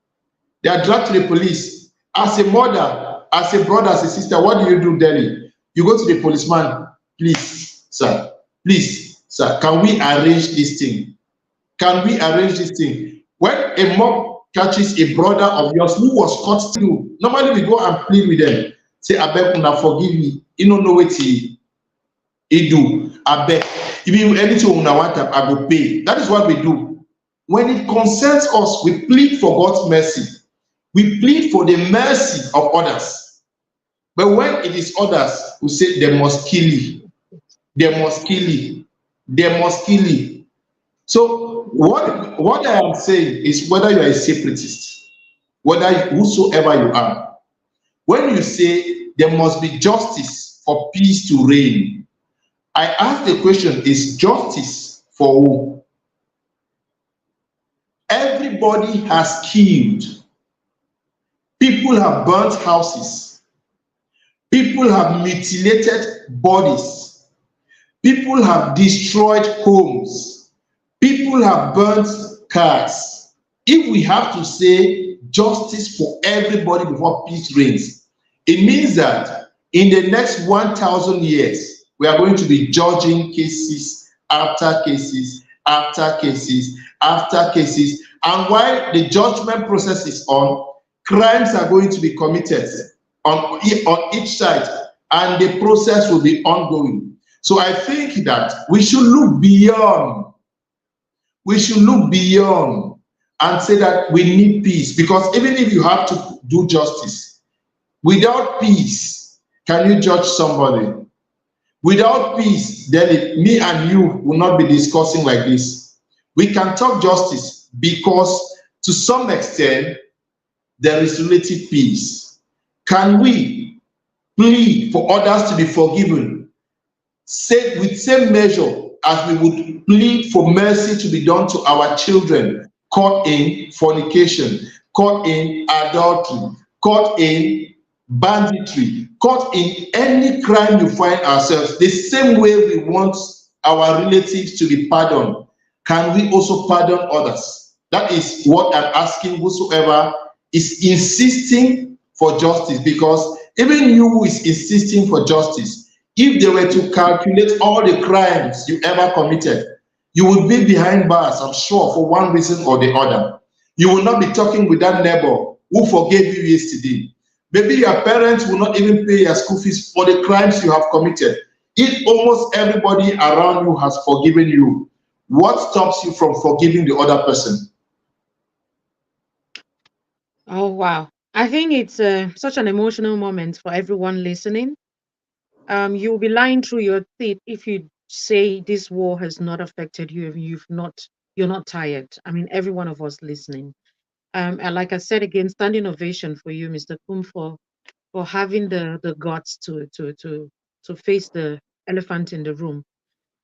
they are dragged to the police. As a mother, as a brother, as a sister, what do you do, Delhi? You go to the policeman, please, sir, can we arrange this thing? Can we arrange this thing? When a mob catches a brother of yours who was caught too, normally we go and plead with them. Say, I beg una forgive me. You don't know what he do. I beg. If you anything una want, I will pay. That is what we do. When it concerns us, we plead for God's mercy. We plead for the mercy of others. But when it is others who say they must kill you, they must kill you, they must kill you. So what I am saying is, whether you are a separatist, whether whosoever you are, when you say there must be justice for peace to reign, I ask the question, is justice for who? Everybody has killed. People have burnt houses. People have mutilated bodies. People have destroyed homes. People have burnt cars. If we have to say justice for everybody before peace reigns, it means that in the next 1,000 years, we are going to be judging cases after cases after cases after cases. And while the judgment process is on, crimes are going to be committed on each side, and the process will be ongoing. So I think that we should look beyond. We should look beyond and say that we need peace, because even if you have to do justice, without peace, can you judge somebody? Without peace, then me and you will not be discussing like this. We can talk justice because to some extent, there is relative peace. Can we plead for others to be forgiven, say with same measure as we would plead for mercy to be done to our children caught in fornication, caught in adultery, caught in banditry, caught in any crime you find ourselves, the same way we want our relatives to be pardoned, can we also pardon others? That is what I'm asking whosoever is insisting for justice, because even you who is insisting for justice, If they were to calculate all the crimes you ever committed, you would be behind bars, I'm sure, for one reason or the other. You will not be talking with that neighbor who forgave you yesterday. Maybe your parents will not even pay your school fees for the crimes you have committed. If almost everybody around you has forgiven you, what stops you from forgiving the other person? Oh, wow. I think it's such an emotional moment for everyone listening. You'll be lying through your teeth if you say this war has not affected you, if you're not tired. I mean, every one of us listening. And like I said again, standing ovation for you, Mr. Kum, for having the guts to face the elephant in the room,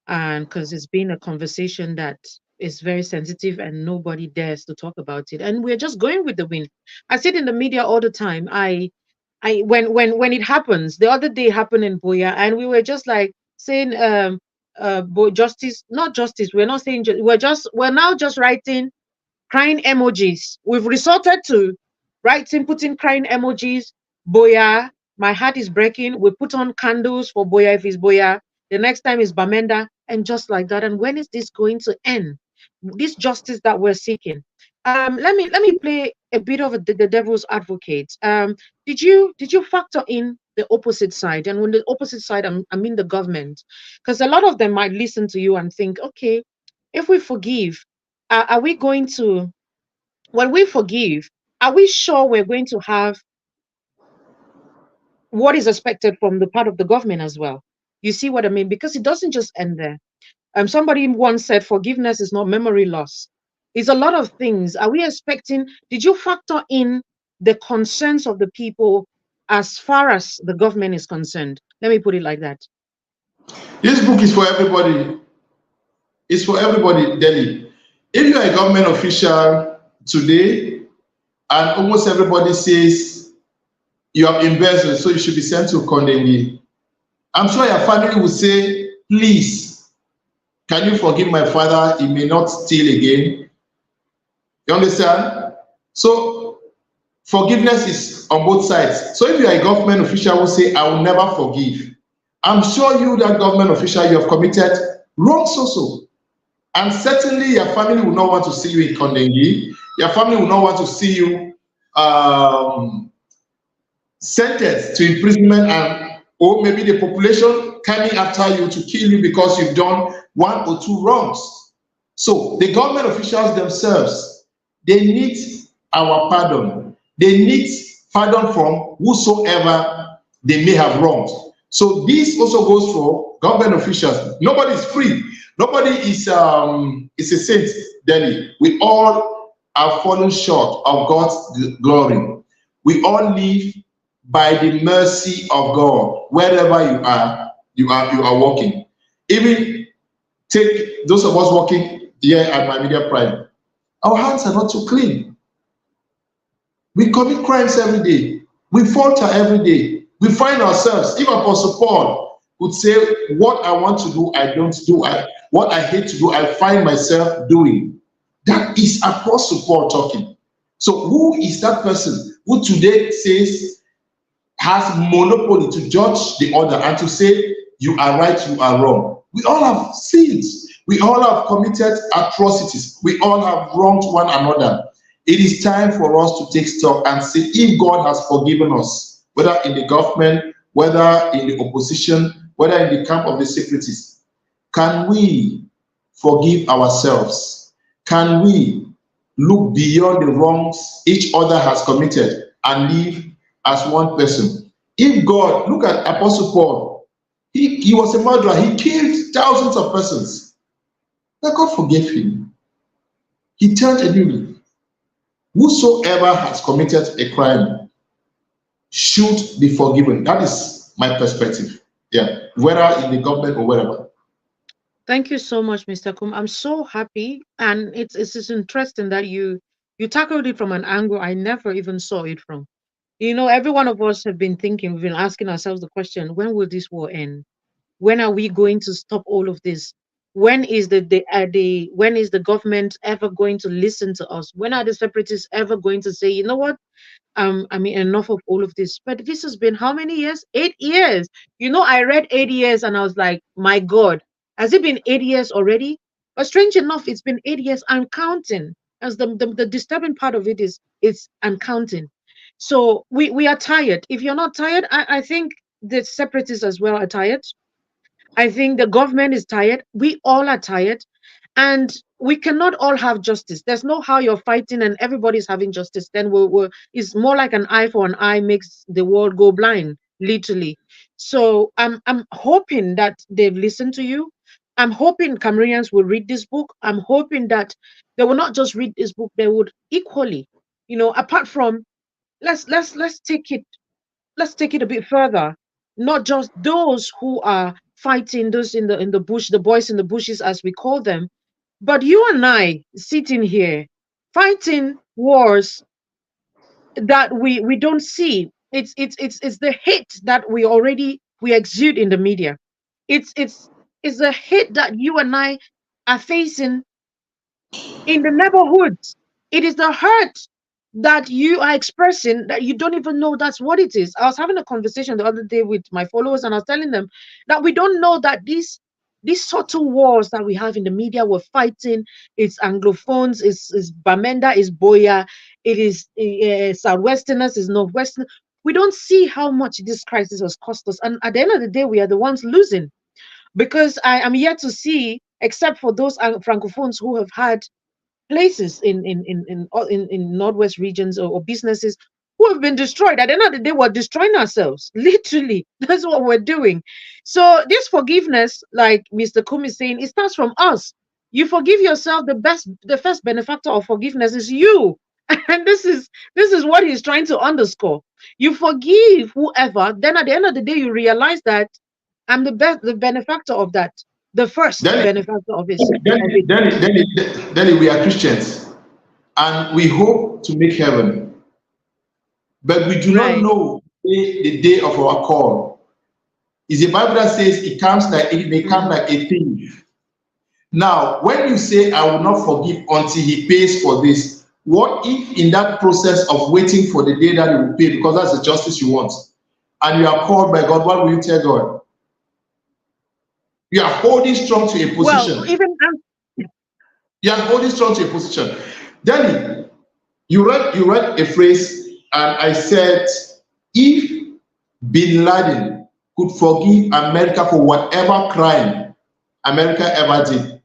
and because it's been a conversation that is very sensitive and nobody dares to talk about it, and we're just going with the wind. I see it in the media all the time. When it happens, the other day happened in Boya, and we were just like saying justice, not justice. We're not saying we're now just writing crying emojis. We've resorted to writing, putting crying emojis. Boya, my heart is breaking. We put on candles for Boya if it's Boya. The next time is Bamenda, and just like that. And when is this going to end? This justice that we're seeking. Let me play a bit of the devil's advocate. Did you factor in the opposite side? And when the opposite side, I mean the government, because a lot of them might listen to you and think, okay, if we forgive, are we going to, when we forgive, are we sure we're going to have what is expected from the part of the government as well? You see what I mean? Because it doesn't just end there. Somebody once said forgiveness is not memory loss. It's a lot of things. Are we expecting, did you factor in the concerns of the people as far as the government is concerned? Let me put it like that. This book is for everybody. It's for everybody, Delhi. If you are a government official today and almost everybody says you have embezzled, so you should be sent to Kondengui, I'm sure your family will say, please, can you forgive my father? He may not steal again. You understand? So forgiveness is on both sides. So if you are a government official who say, I will never forgive, I'm sure you, that government official, you have committed wrongs also. And certainly your family will not want to see you in Kondengi. Your family will not want to see you sentenced to imprisonment, and or maybe the population coming after you to kill you because you've done one or two wrongs. So the government officials themselves, they need our pardon. They need pardon from whosoever they may have wronged. So this also goes for government officials. Nobody is free. Nobody is a saint, Delhi. We all are fallen short of God's glory. We all live by the mercy of God. Wherever you are walking. Even take those of us working here at my media prime. Our hands are not too clean. We commit crimes every day. We falter every day. We find ourselves, if Apostle Paul would say, what I want to do, I don't do. What I hate to do, I find myself doing. That is Apostle Paul talking. So who is that person who today says, has monopoly to judge the other and to say, you are right, you are wrong? We all have sins. We all have committed atrocities. We all have wronged one another. It is time for us to take stock and see if God has forgiven us, whether in the government, whether in the opposition, whether in the camp of the separatists. Can we forgive ourselves? Can we look beyond the wrongs each other has committed and live as one person? If God, look at Apostle Paul, he was a murderer, he killed thousands of persons. But God forgave him. He turned a new leaf. Whosoever has committed a crime should be forgiven. That is my perspective. Yeah, whether in the government or wherever. Thank you so much, Mr. Kum. I'm so happy, and it's just interesting that you tackled it from an angle I never even saw it from. You know, every one of us have been thinking, we've been asking ourselves the question, when will this war end? When are we going to stop all of this? when is the when is the government ever going to listen to us? When are the separatists ever going to say, you know what? I mean, enough of all of this. But this has been how many years? 8 years. You know, I read 8 years and I was like, my God, has it been 8 years already? But strange enough, it's been 8 years and counting. As the disturbing part of it is, it's and counting. So we are tired. If you're not tired, I think the separatists as well are tired. I think the government is tired. We all are tired. And we cannot all have justice. There's no how you're fighting and everybody's having justice. Then it's more like an eye for an eye makes the world go blind, literally. So I'm hoping that they've listened to you. I'm hoping Cameroonians will read this book. I'm hoping that they will not just read this book, they would equally, apart from let's take it a bit further. Not just those who are fighting, those in the bush, the boys in the bushes as we call them, but you and I sitting here fighting wars that we don't see. It's the hate that we exude in the media. It's the hate that you and I are facing in the neighborhoods. It is the hurt that you are expressing that you don't even know that's what it is. I was having a conversation the other day with my followers, and I was telling them that we don't know that these subtle wars that we have in the media we're fighting, it's Anglophones, it's Bamenda, it's Boya, it is Southwesterners, it's Northwestern. We don't see how much this crisis has cost us. And at the end of the day, we are the ones losing, because I am yet to see, except for those Francophones who have had places in northwest regions, or businesses who have been destroyed. At the end of the day, we're destroying ourselves. Literally, that's what we're doing. So this forgiveness, like Mr. KUM is saying, it starts from us. You forgive yourself. The first benefactor of forgiveness is you. And this is what he's trying to underscore. You forgive whoever, then at the end of the day, you realize that I'm the benefactor of that, the first Then, benefactor of it. then we are Christians and we hope to make heaven, but we do not Right. know the day of our call. Is the Bible that says it may come Mm. like a thief. Now, when you say I will not forgive until he pays for this, what if in that process of waiting for the day that he will pay, because that's the justice you want, and you are called by God, what will you tell God? You are holding strong to a Well, position. even You are holding strong to a position. Then you read a phrase, and I said, if Bin Laden could forgive America for whatever crime America ever did,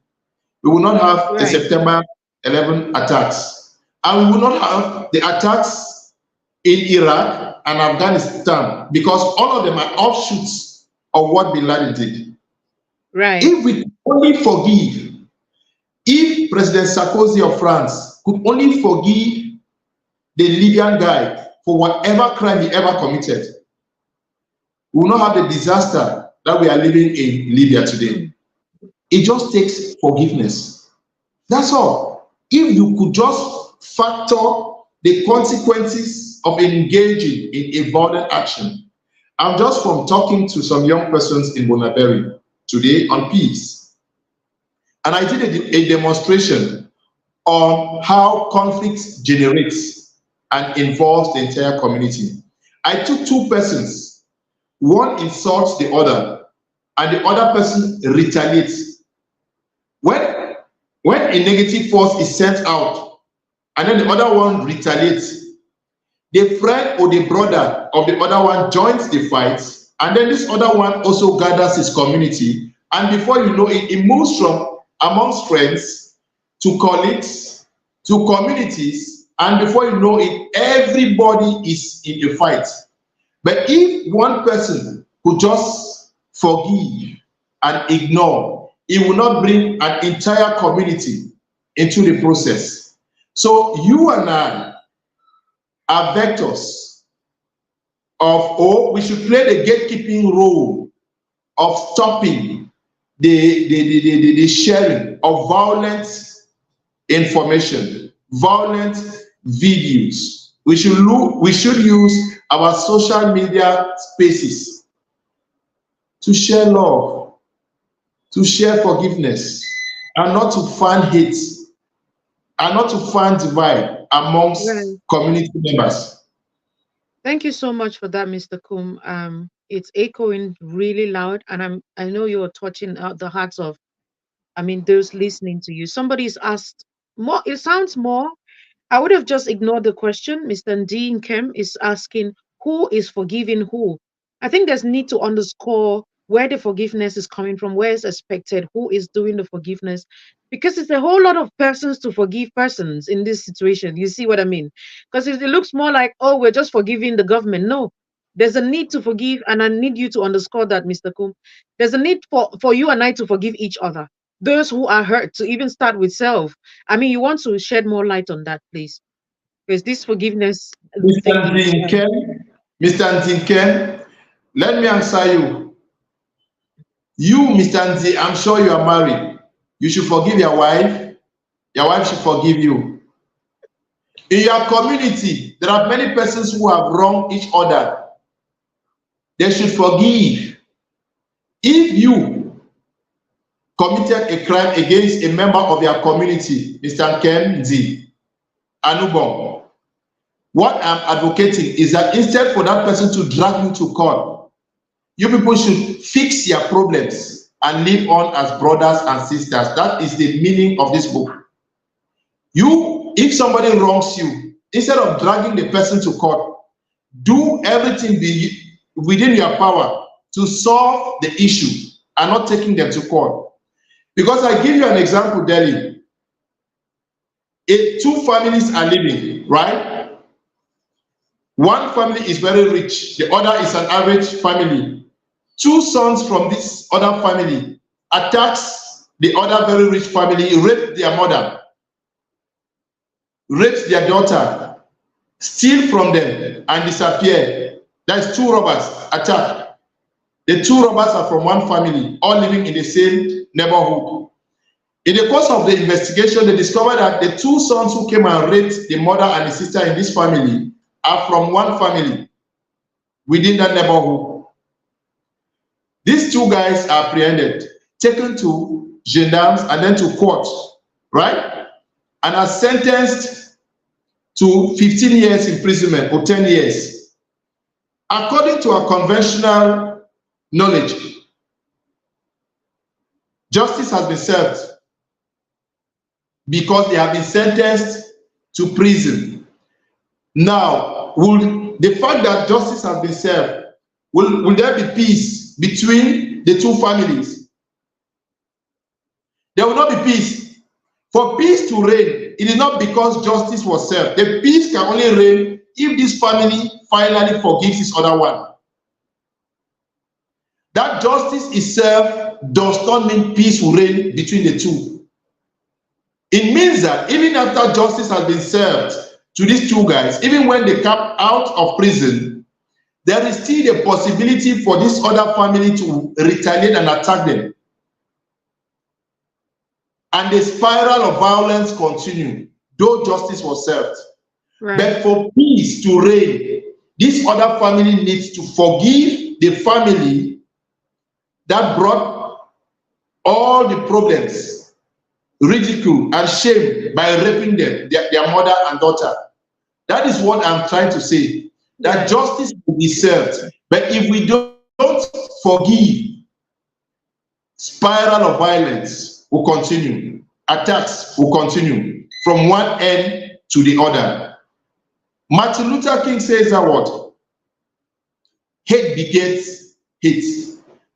we will not have the right, September 11 attacks, and we will not have the attacks in Iraq and Afghanistan, because all of them are offshoots of what Bin Laden did. right. If we only forgive, if President Sarkozy of France could only forgive the Libyan guy for whatever crime he ever committed, we will not have the disaster that we are living in Libya today. Mm. It just takes forgiveness. That's all. If you could just factor the consequences of engaging in a violent action. I'm just from talking to some young persons in Bonaberry today on peace. And I did a demonstration on how conflict generates and involves the entire community. I took two persons. One insults the other, and the other person retaliates. When a negative force is sent out, and then the other one retaliates, the friend or the brother of the other one joins the fight, and then this other one also gathers his community, and before you know it, it moves from amongst friends to colleagues to communities, and before you know it, everybody is in a fight. But if one person could just forgive and ignore, it will not bring an entire community into the process. So you and I are vectors of, or we should play the gatekeeping role of stopping the sharing of violent information, violent videos. We should use our social media spaces to share love, to share forgiveness and not to fan hate and not to fan divide amongst Right. community members. Thank you so much for that, Mr. Kum. It's echoing really loud, and I know you're touching the hearts of, I mean, those listening to you. Somebody's asked more. It sounds more. I would have just ignored the question. Mr. Dean Kem is asking who is forgiving who. I think there's need to underscore where the forgiveness is coming from, where it's expected, who is doing the forgiveness, because it's a whole lot of persons to forgive persons in this situation. You see what I mean? Because if it looks more like, oh, we're just forgiving the government, no. There's a need to forgive, and I need you to underscore that, Mr. Kum. There's a need for you and I to forgive each other. Those who are hurt, to even start with self. I mean, you want to shed more light on that, please? Because this forgiveness Mr. thing is, Nzinken, Mr. Nzinken, let me answer you. You, Mr. Nzi, I'm sure you are married. You should forgive your wife. Your wife should forgive you. In your community, there are many persons who have wronged each other. They should forgive. If you committed a crime against a member of your community, Mr. Ken Nzi, Anubong, what I'm advocating is that instead for that person to drag you to court, you people should fix your problems and live on as brothers and sisters. That is the meaning of this book. You, if somebody wrongs you, instead of dragging the person to court, do everything within your power to solve the issue and not taking them to court. Because I give you an example, Delhi. If two families are living, right? One family is very rich, the other is an average family. Two sons from this other family attacks the other very rich family, rape their mother, rapes their daughter, steal from them and disappear. That's two robbers attack. The two robbers are from one family, all living in the same neighborhood. In the course of the investigation, they discovered that the two sons who came and raped the mother and the sister in this family are from one family within that neighborhood. These two guys are apprehended, taken to gendarmes and then to court, right? And are sentenced to 15 years imprisonment or 10 years. According to our conventional knowledge, justice has been served because they have been sentenced to prison. Now, will the fact that justice has been served, will there be peace between the two families? There will not be peace. For peace to reign, it is not because justice was served. The peace can only reign if this family finally forgives this other one. That justice is served does not mean peace will reign between the two. It means that even after justice has been served to these two guys, even when they come out of prison, there is still a possibility for this other family to retaliate and attack them. And the spiral of violence continue, though justice was served. right. But for peace to reign, this other family needs to forgive the family that brought all the problems, ridicule and shame by raping them, their mother and daughter. That is what I'm trying to say, that justice will be served. But if we don't forgive, spiral of violence will continue. Attacks will continue from one end to the other. Martin Luther King says that what? Hate begets hate.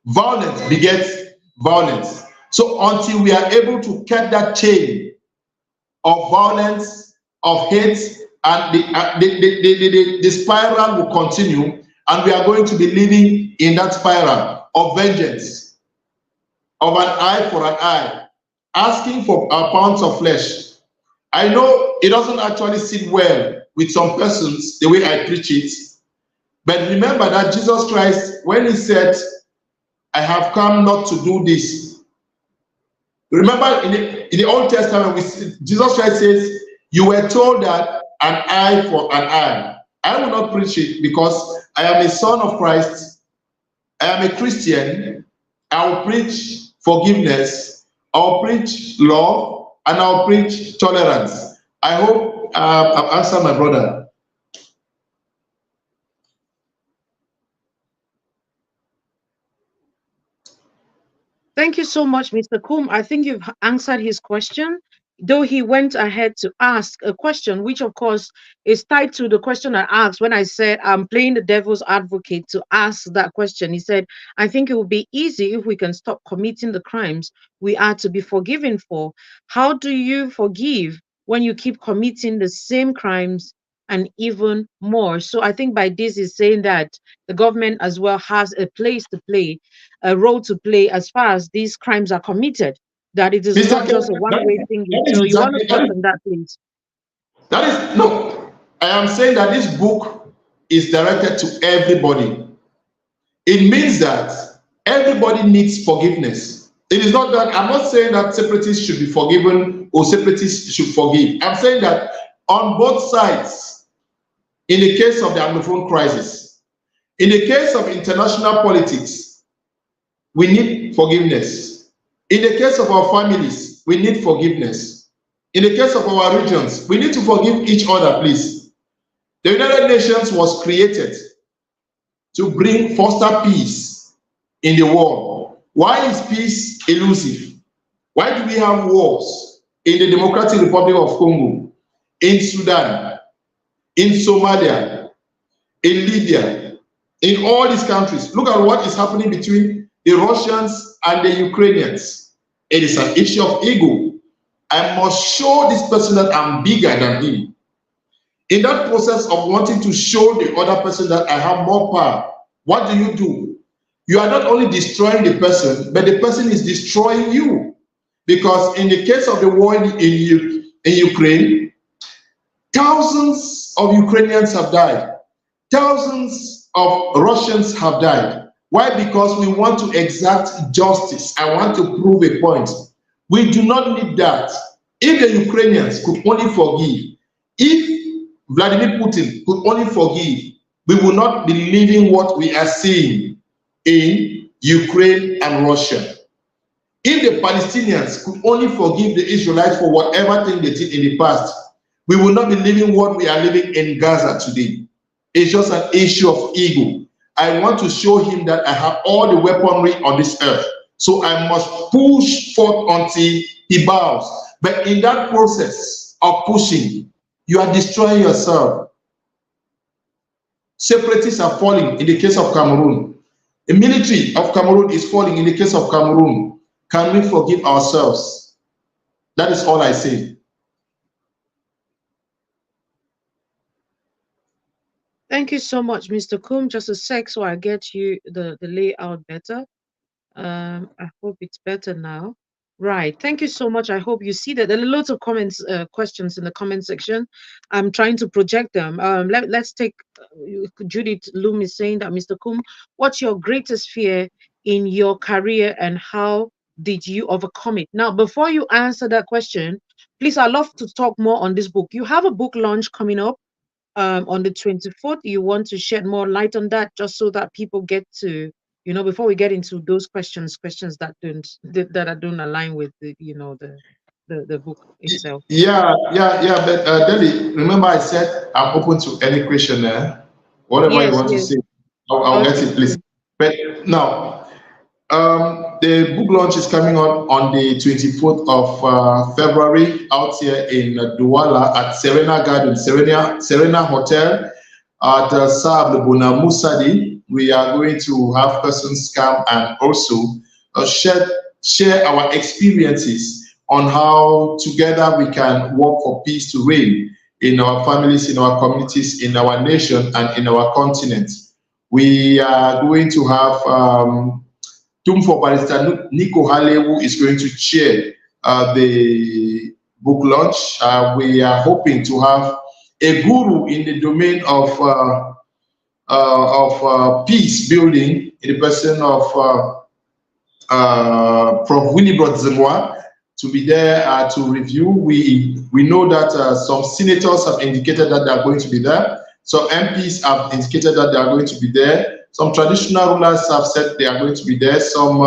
Violence begets violence. So until we are able to cut that chain of violence, of hate, and the spiral will continue, and we are going to be living in that spiral of vengeance, of an eye for an eye, asking for our pounds of flesh. I know it doesn't actually sit well with some persons the way I preach it, but remember that Jesus Christ, when he said, I have come not to do this. Remember in the Old Testament, Jesus Christ says, you were told that an eye for an eye. I will not preach it because I am a son of Christ. I am a Christian. I will preach forgiveness, I'll preach love, and I'll preach tolerance. I hope I've answered my brother. Thank you so much, Mr. KUM. I think you've answered his question, though he went ahead to ask a question, which of course is tied to the question I asked when I said I'm playing the devil's advocate to ask that question. He said, I think it would be easy if we can stop committing the crimes we are to be forgiven for. How do you forgive when you keep committing the same crimes and even more? So I think by this is saying that the government as well has a place to play, a role to play as far as these crimes are committed, that it is Mr. not Ken, just a one-way thingy. that is So you want to exactly touch on that, please? that is no. I am saying that this book is directed to everybody. It means that everybody needs forgiveness. It is not that I'm not saying that separatists should be forgiven or separatists should forgive. I'm saying that on both sides, in the case of the Anglophone crisis, in the case of international politics, we need forgiveness. In the case of our families, we need forgiveness. In the case of our regions, we need to forgive each other, please. The United Nations was created to bring foster peace in the world. Why is peace elusive? Why do we have wars in the Democratic Republic of Congo, in Sudan, in Somalia, in Libya, in all these countries? Look at what is happening between the Russians and the Ukrainians. It is an issue of ego. I must show this person that I'm bigger than him. In that process of wanting to show the other person that I have more power, what do? You are not only destroying the person, but the person is destroying you. Because in the case of the war in Ukraine, thousands of Ukrainians have died. Thousands of Russians have died. Why? Because we want to exact justice. I want to prove a point. We do not need that. If the Ukrainians could only forgive, if Vladimir Putin could only forgive, we will not be living what we are seeing in Ukraine and Russia. If the Palestinians could only forgive the Israelites for whatever thing they did in the past, we will not be living what we are living in Gaza today. It's just an issue of ego. I want to show him that I have all the weaponry on this earth. So I must push forth until he bows. But in that process of pushing, you are destroying yourself. Separatists are falling in the case of Cameroon. The military of Cameroon is falling in the case of Cameroon. Can we forgive ourselves? That is all I say. Thank you so much, Mr. KUM. Just a sec so I get you the layout better. I hope it's better now. Right. Thank you so much. I hope you see that there are lots of comments, questions in the comment section. I'm trying to project them. Let's take Judith Loom is saying that, Mr. KUM, what's your greatest fear in your career and how did you overcome it? Now, before you answer that question, please, I'd love to talk more on this book. You have a book launch coming up on the 24th. You want to shed more light on that just so that people get to, before we get into those questions that don't align with the book itself. Yeah. But Deli, remember I said I'm open to any question there. Whatever you Yes, want to yes. say, I'll get Okay, it, please. cool. But now, the book launch is coming on the 24th of February out here in Douala at Serena Garden, Serena Hotel at Sable Bonamusadi. We are going to have persons come and also share our experiences on how together we can work for peace to reign in our families, in our communities, in our nation, and in our continent. We are going to have Tumfo Barrister Nico Hale, who is going to chair the book launch. We are hoping to have a guru in the domain of peace building in the person of Prof. Willibrod Zemwa to be there to review. We know that some senators have indicated that they are going to be there. Some MPs have indicated that they are going to be there. Some traditional rulers have said they are going to be there. Some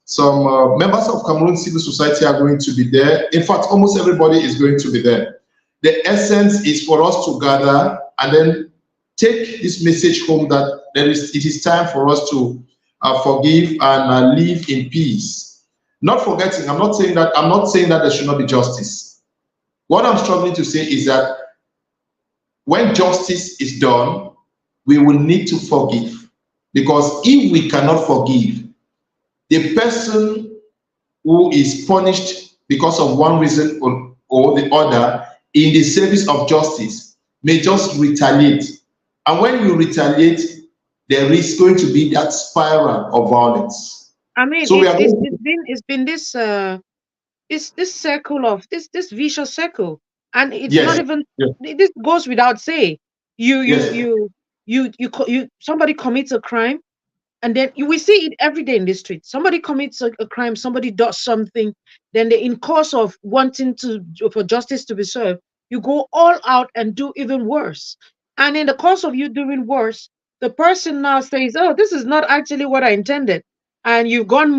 Some members of Cameroon civil society are going to be there. In fact, almost everybody is going to be there. The essence is for us to gather and then take this message home that it is time for us to forgive and live in peace. Not forgetting, I'm not saying that there should not be justice. What I'm struggling to say is that when justice is done, we will need to forgive. Because if we cannot forgive, the person who is punished because of one reason or the other in the service of justice may just retaliate. And when you retaliate, there is going to be that spiral of violence. I mean, So we are going to, it's been this circle of this vicious circle, and it's not yes, even, yes, this goes without say. You you yes. you you somebody commits a crime, and then we see it every day in the street. Somebody commits a crime, somebody does something, then they, in course of wanting to for justice to be served, you go all out and do even worse. And in the course of you doing worse, the person now says, "Oh, this is not actually what I intended," and you've gone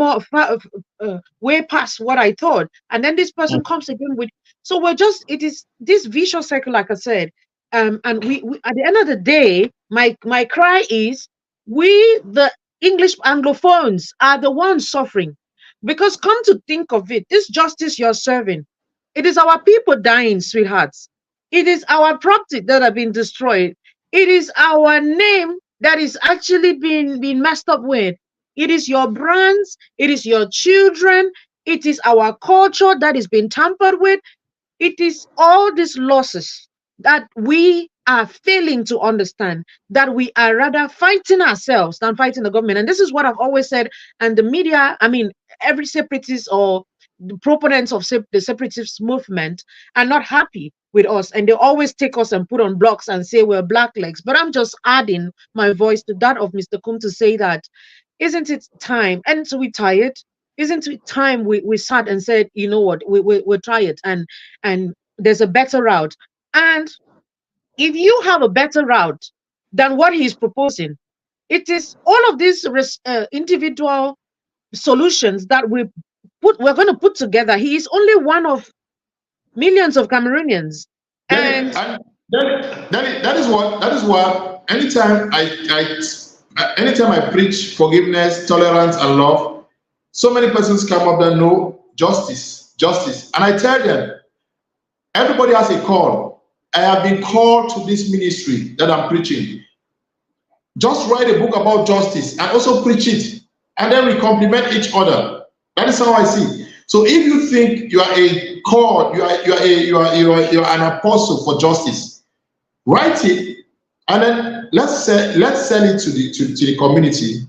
way past what I thought. And then this person comes again with. So we're just, it is this vicious cycle, like I said. And we at the end of the day, my cry is, we, the English Anglophones, are the ones suffering. Because come to think of it, this justice you're serving, it is our people dying, sweethearts. It is our property that have been destroyed. It is our name that is actually being messed up with. It is your brands, it is your children, it is our culture that is being tampered with. It is all these losses that we are failing to understand, that we are rather fighting ourselves than fighting the government. And this is what I've always said. And the media, I mean, every separatist or the proponents of the separatist movement are not happy with us. And they always take us and put on blocks and say we're blacklegs. But I'm just adding my voice to that of Mr. KUM to say that, isn't it time? And so we tired. Isn't it time we sat and said, you know what, we'll try it, and there's a better route. And if you have a better route than what he's proposing, it is all of these individual solutions that we're going to put together. He is only one of millions of Cameroonians. Then, And and that is what anytime I preach forgiveness, tolerance, and love, so many persons come up that know justice, justice. And I tell them, everybody has a call. I have been called to this ministry that I'm preaching. Just write a book about justice and also preach it. And then we complement each other. That is how I see. So if you think you are a call, you're an apostle for justice, write it, and then let's sell it to the community.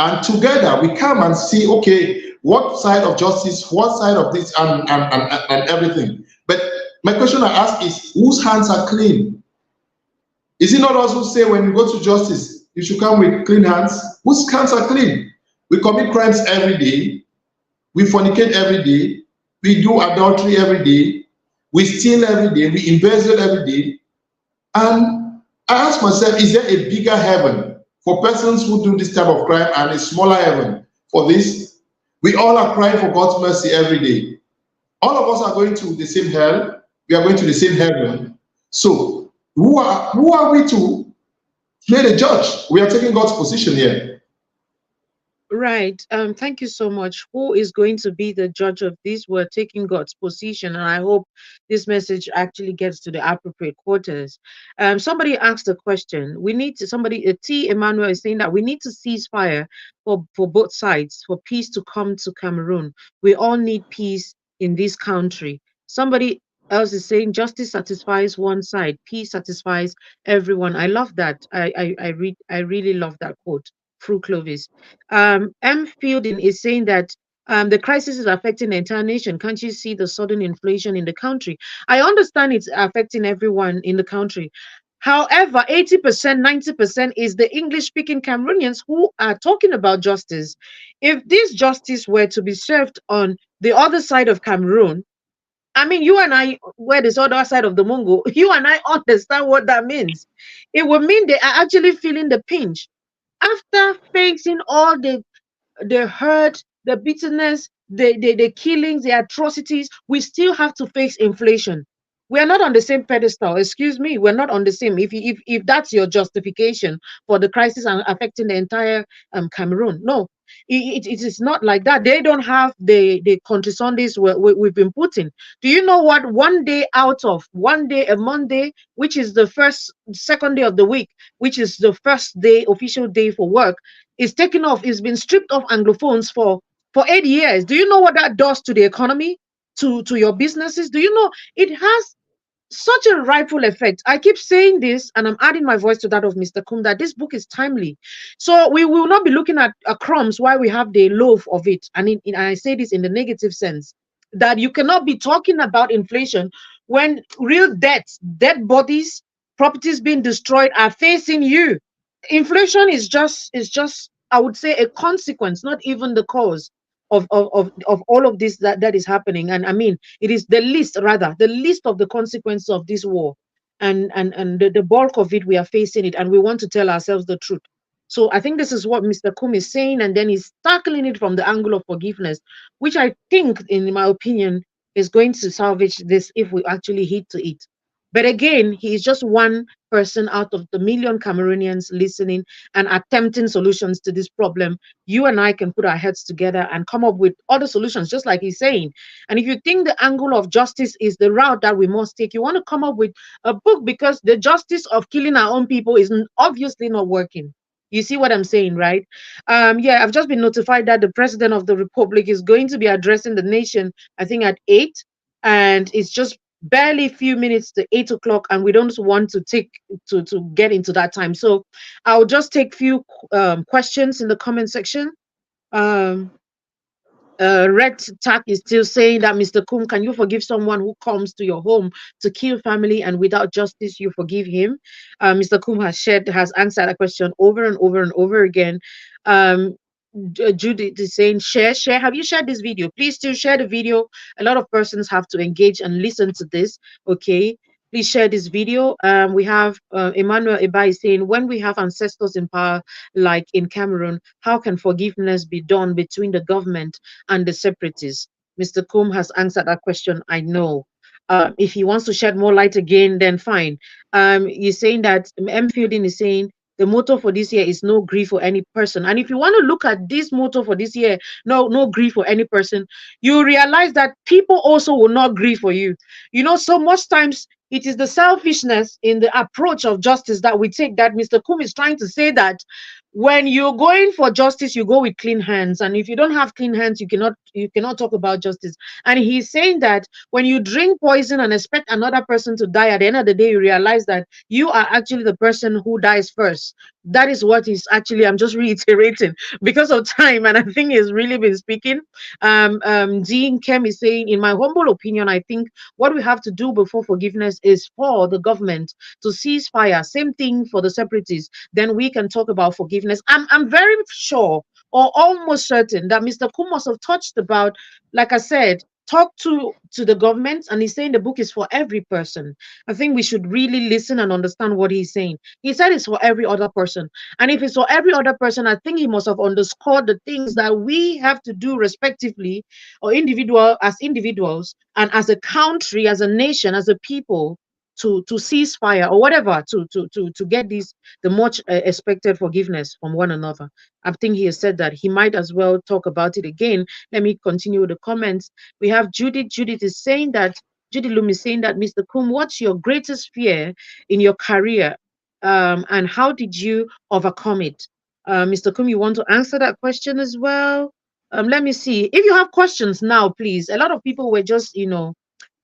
And together we come and see, okay, what side of justice, what side of this, and everything. But my question I ask is, whose hands are clean? Is it not us who say when you go to justice, you should come with clean hands? Whose hands are clean? We commit crimes every day. We fornicate every day. We do adultery every day. We steal every day. We embezzle every day. And I ask myself, is there a bigger heaven for persons who do this type of crime and a smaller heaven for this? We all are crying for God's mercy every day. All of us are going to the same hell. We are going to the same heaven. So who are we to play the judge? We are taking God's position here. right. Thank you so much. Who is going to be the judge of this? We're taking God's position, and I hope this message actually gets to the appropriate quarters. Somebody asked a question. We need to, T. Emmanuel is saying that we need to cease fire for both sides, for peace to come to Cameroon. We all need peace in this country. Somebody else is saying justice satisfies one side, peace satisfies everyone. I love that. I really love that quote. Through Clovis. M. Fielding is saying that the crisis is affecting the entire nation. Can't you see the sudden inflation in the country? I understand it's affecting everyone in the country. However, 80%, 90% is the English speaking Cameroonians who are talking about justice. If this justice were to be served on the other side of Cameroon, I mean, you and I, where this other side of the Mungo, you and I understand what that means. It would mean they are actually feeling the pinch after facing all the hurt, the bitterness, the killings, the atrocities, we still have to face inflation. We are not on the same pedestal. Excuse me, we're not on the same. If that's your justification for the crisis affecting the entire Cameroon, no, it is not like that. They don't have the country Sundays we've been putting. Do you know what? One day out of one day, a Monday, which is the second day of the week, which is the first day, official day for work, is taken off. It's been stripped off Anglophones for 8 years. Do you know what that does to the economy, to your businesses? Do you know it has such a ripple effect? I keep saying this, and I'm adding my voice to that of Mr. Kum, that this book is timely. So we will not be looking at crumbs while we have the loaf of it. And I say this in the negative sense, that you cannot be talking about inflation when real debts, dead bodies, properties being destroyed are facing you. Inflation is just I would say a consequence, not even the cause of all of this that is happening. And I mean, it is the least, rather, the least of the consequences of this war. And the bulk of it, we are facing it, and we want to tell ourselves the truth. So I think this is what Mr. Kum is saying, and then he's tackling it from the angle of forgiveness, which I think, in my opinion, is going to salvage this if we actually hit to it. But again, he is just one person out of the million Cameroonians listening and attempting solutions to this problem. You and I can put our heads together and come up with other solutions, just like he's saying. And if you think the angle of justice is the route that we must take, you want to come up with a book, because the justice of killing our own people is obviously not working. You see what I'm saying, right? Yeah, I've just been notified that the president of the republic is going to be addressing the nation, I think at 8, and it's just barely a few minutes to 8 o'clock, and we don't want to take to get into that time. So I'll just take few questions in the comment section. um Red Tack is still saying that, Mr. Kum, can you forgive someone who comes to your home to kill family, and without justice you forgive him? Mr. Kum has answered that question over and over and over again. um Judith is saying, share. Have you shared this video? Please still share the video. A lot of persons have to engage and listen to this. Okay. Please share this video. We have Emmanuel Eba is saying, when we have ancestors in power, like in Cameroon, how can forgiveness be done between the government and the separatists? Mr. Kum has answered that question, I know. If he wants to shed more light again, then fine. He's saying that M. Fielding is saying, the motto for this year is no grief for any person. And if you want to look at this motto for this year, no grief for any person, you realize that people also will not grieve for you. You know, so most times it is the selfishness in the approach of justice that we take, that Mr. Kum is trying to say that when you're going for justice, you go with clean hands. And if you don't have clean hands, you cannot talk about justice. And he's saying that when you drink poison and expect another person to die, at the end of the day, you realize that you are actually the person who dies first. That is what is actually, I'm just reiterating because of time, and I think he's really been speaking. Dean Kem is saying, in my humble opinion, I think what we have to do before forgiveness is for the government to cease fire. Same thing for the separatists. Then we can talk about forgiveness. I'm very sure, or almost certain, that Mr. Kum must have touched about, like I said, talk to the government, and he's saying the book is for every person. I think we should really listen and understand what he's saying. He said it's for every other person, and if it's for every other person, I think he must have underscored the things that we have to do respectively, or as individuals, and as a country, as a nation, as a people, to cease fire, or whatever, to get the much expected forgiveness from one another. I think he has said that. He might as well talk about it again. Let me continue with the comments. We have Judith. Judy Lum is saying that, Mr. Kum, what's your greatest fear in your career, and how did you overcome it? Mr. Kum, you want to answer that question as well? Let me see. If you have questions now, please. A lot of people were just,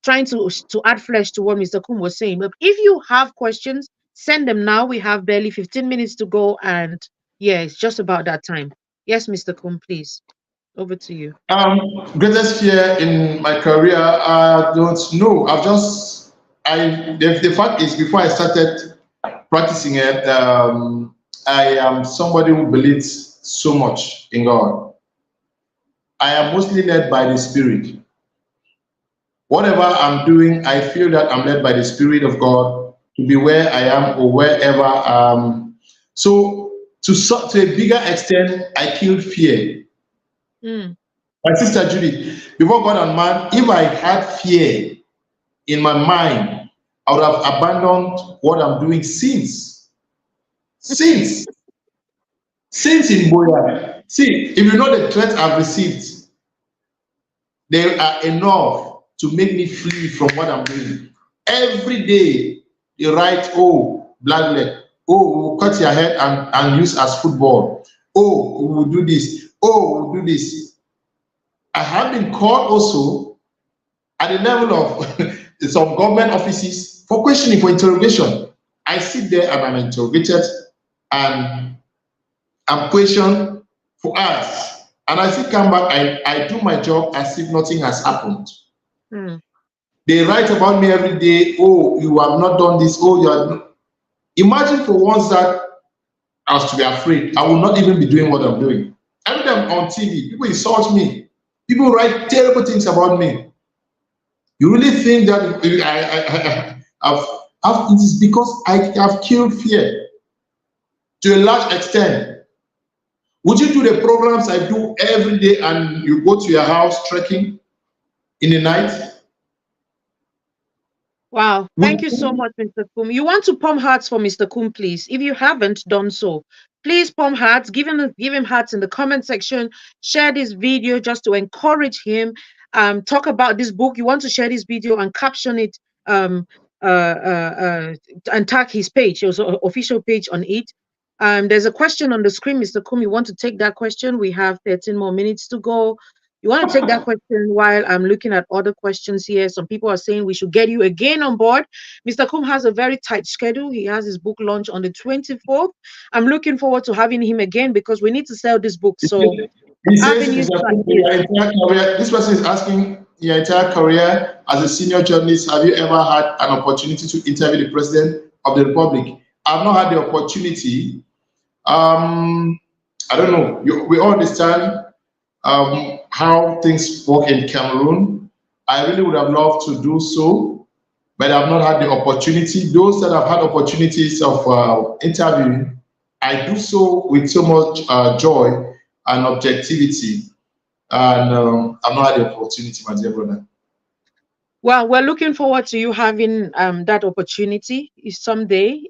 trying to add flesh to what Mr. Kum was saying. But if you have questions, send them now. We have barely 15 minutes to go, and yeah, it's just about that time. Yes, Mr. Kum, please. Over to you. Greatest fear in my career, I don't know. The fact is, before I started practicing it, I am somebody who believes so much in God. I am mostly led by the Spirit. Whatever I'm doing, I feel that I'm led by the Spirit of God to be where I am or wherever. So to a bigger extent, I killed fear. My sister Judy, before God and man, if I had fear in my mind, I would have abandoned what I'm doing since in Boya. See, if you know the threats I've received, they are enough to make me flee from what I'm doing. Every day, they write, oh, black leg, oh, we'll cut your head and use as football. Oh, we will do this. Oh, we'll do this. I have been called also at the level of some government offices for questioning, for interrogation. I sit there and I'm interrogated and I'm questioned for hours. And I still come back, I do my job as if nothing has happened. Mm. They write about me every day. Oh, you have not done this. Oh, you are not. Imagine for once that I was to be afraid. I will not even be doing what I'm doing. Every time on TV, people insult me. People write terrible things about me. You really think that it is because I have killed fear to a large extent? Would you do the programs I do every day and you go to your house trekking in the night? Wow. Would Thank you so you? much, Mr. KUM. You want to pump hearts for Mr. KUM, please. If you haven't done so, please pump hearts. Give him hearts in the comment section. Share this video just to encourage him. Talk about this book. You want to share this video and caption it um, and tag his page, also official page on it. There's a question on the screen, Mr. KUM. You want to take that question? We have 13 more minutes to go. You want to take that question while I'm looking at other questions here. Some people are saying we should get you again on board. Mr. KUM has a very tight schedule. He has his book launch on the 24th. I'm looking forward to having him again because we need to sell this book. So He says, avenues Mr. like Cook, this. your entire career, this person is asking, your entire career as a senior journalist, have you ever had an opportunity to interview the President of the Republic? I've not had the opportunity. I don't know. We all understand how things work in Cameroon. I really would have loved to do so, but I've not had the opportunity. Those that have had opportunities of interviewing, I do so with so much joy and objectivity, and I've not had the opportunity, my dear brother. Well, we're looking forward to you having that opportunity someday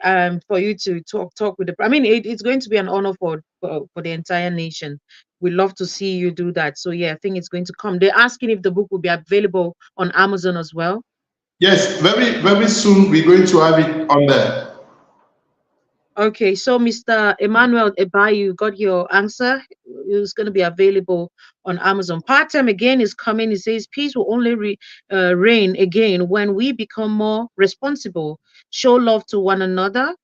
for you to talk with the. I mean, it's going to be an honor for the entire nation. We love to see you do that. So yeah, I think it's going to come. They're asking if the book will be available on Amazon as well. Yes, very, very soon we're going to have it on there. Okay, so Mr. Emmanuel Ebayu got your answer. It's going to be available on Amazon. Part-time again is coming. It says peace will only reign again when we become more responsible, show love to one another,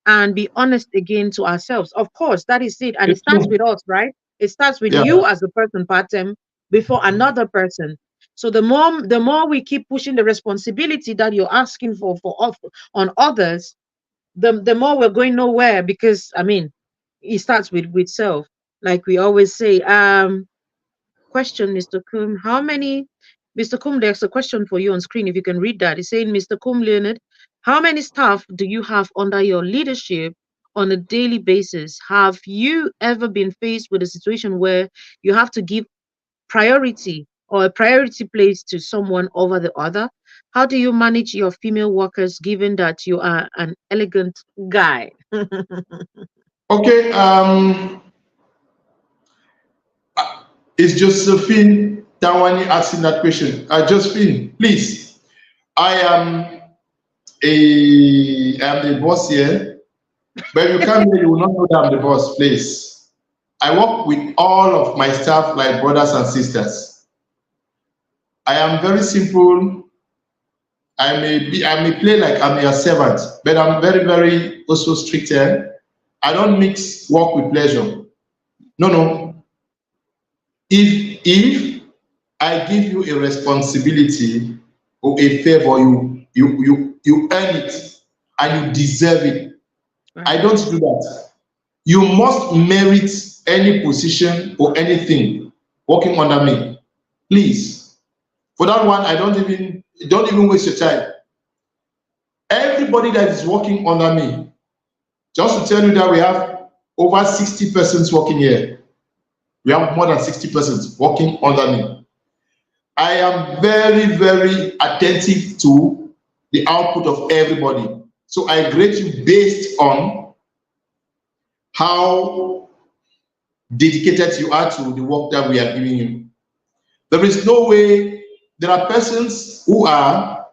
and be honest again to ourselves. Of course, that is it. And it It's starts true. with us, right? It starts with Yeah. you as a person, part-time, before another person. So the more we keep pushing the responsibility that you're asking for on others, the more we're going nowhere, because I mean it starts with self, like we always say. Question, Mr. KUM, how many, Mr. KUM, there's a question for you on screen. If you can read that, it's saying, Mr. KUM Leonard, how many staff do you have under your leadership on a daily basis? Have you ever been faced with a situation where you have to give priority or a priority place to someone over the other? How do you manage your female workers given that you are an elegant guy? Okay. It's Josephine Tawani asking that question. Josephine, please. I am the boss here, but you come here, you will not know that I'm the boss, please. I work with all of my staff like brothers and sisters. I am very simple. I may play like I'm your servant, but I'm very, very also strict here. I don't mix work with pleasure. No, no. If I give you a responsibility or a favor, you earn it and you deserve it. I don't do that. You must merit any position or anything working under me. Please. For that one, don't even waste your time. Everybody that is working under me, just to tell you that we have over 60 persons working here. We have more than 60 persons working under me. I am very, very attentive to the output of everybody. So I grade you based on how dedicated you are to the work that we are giving you. There is no way, there are persons who are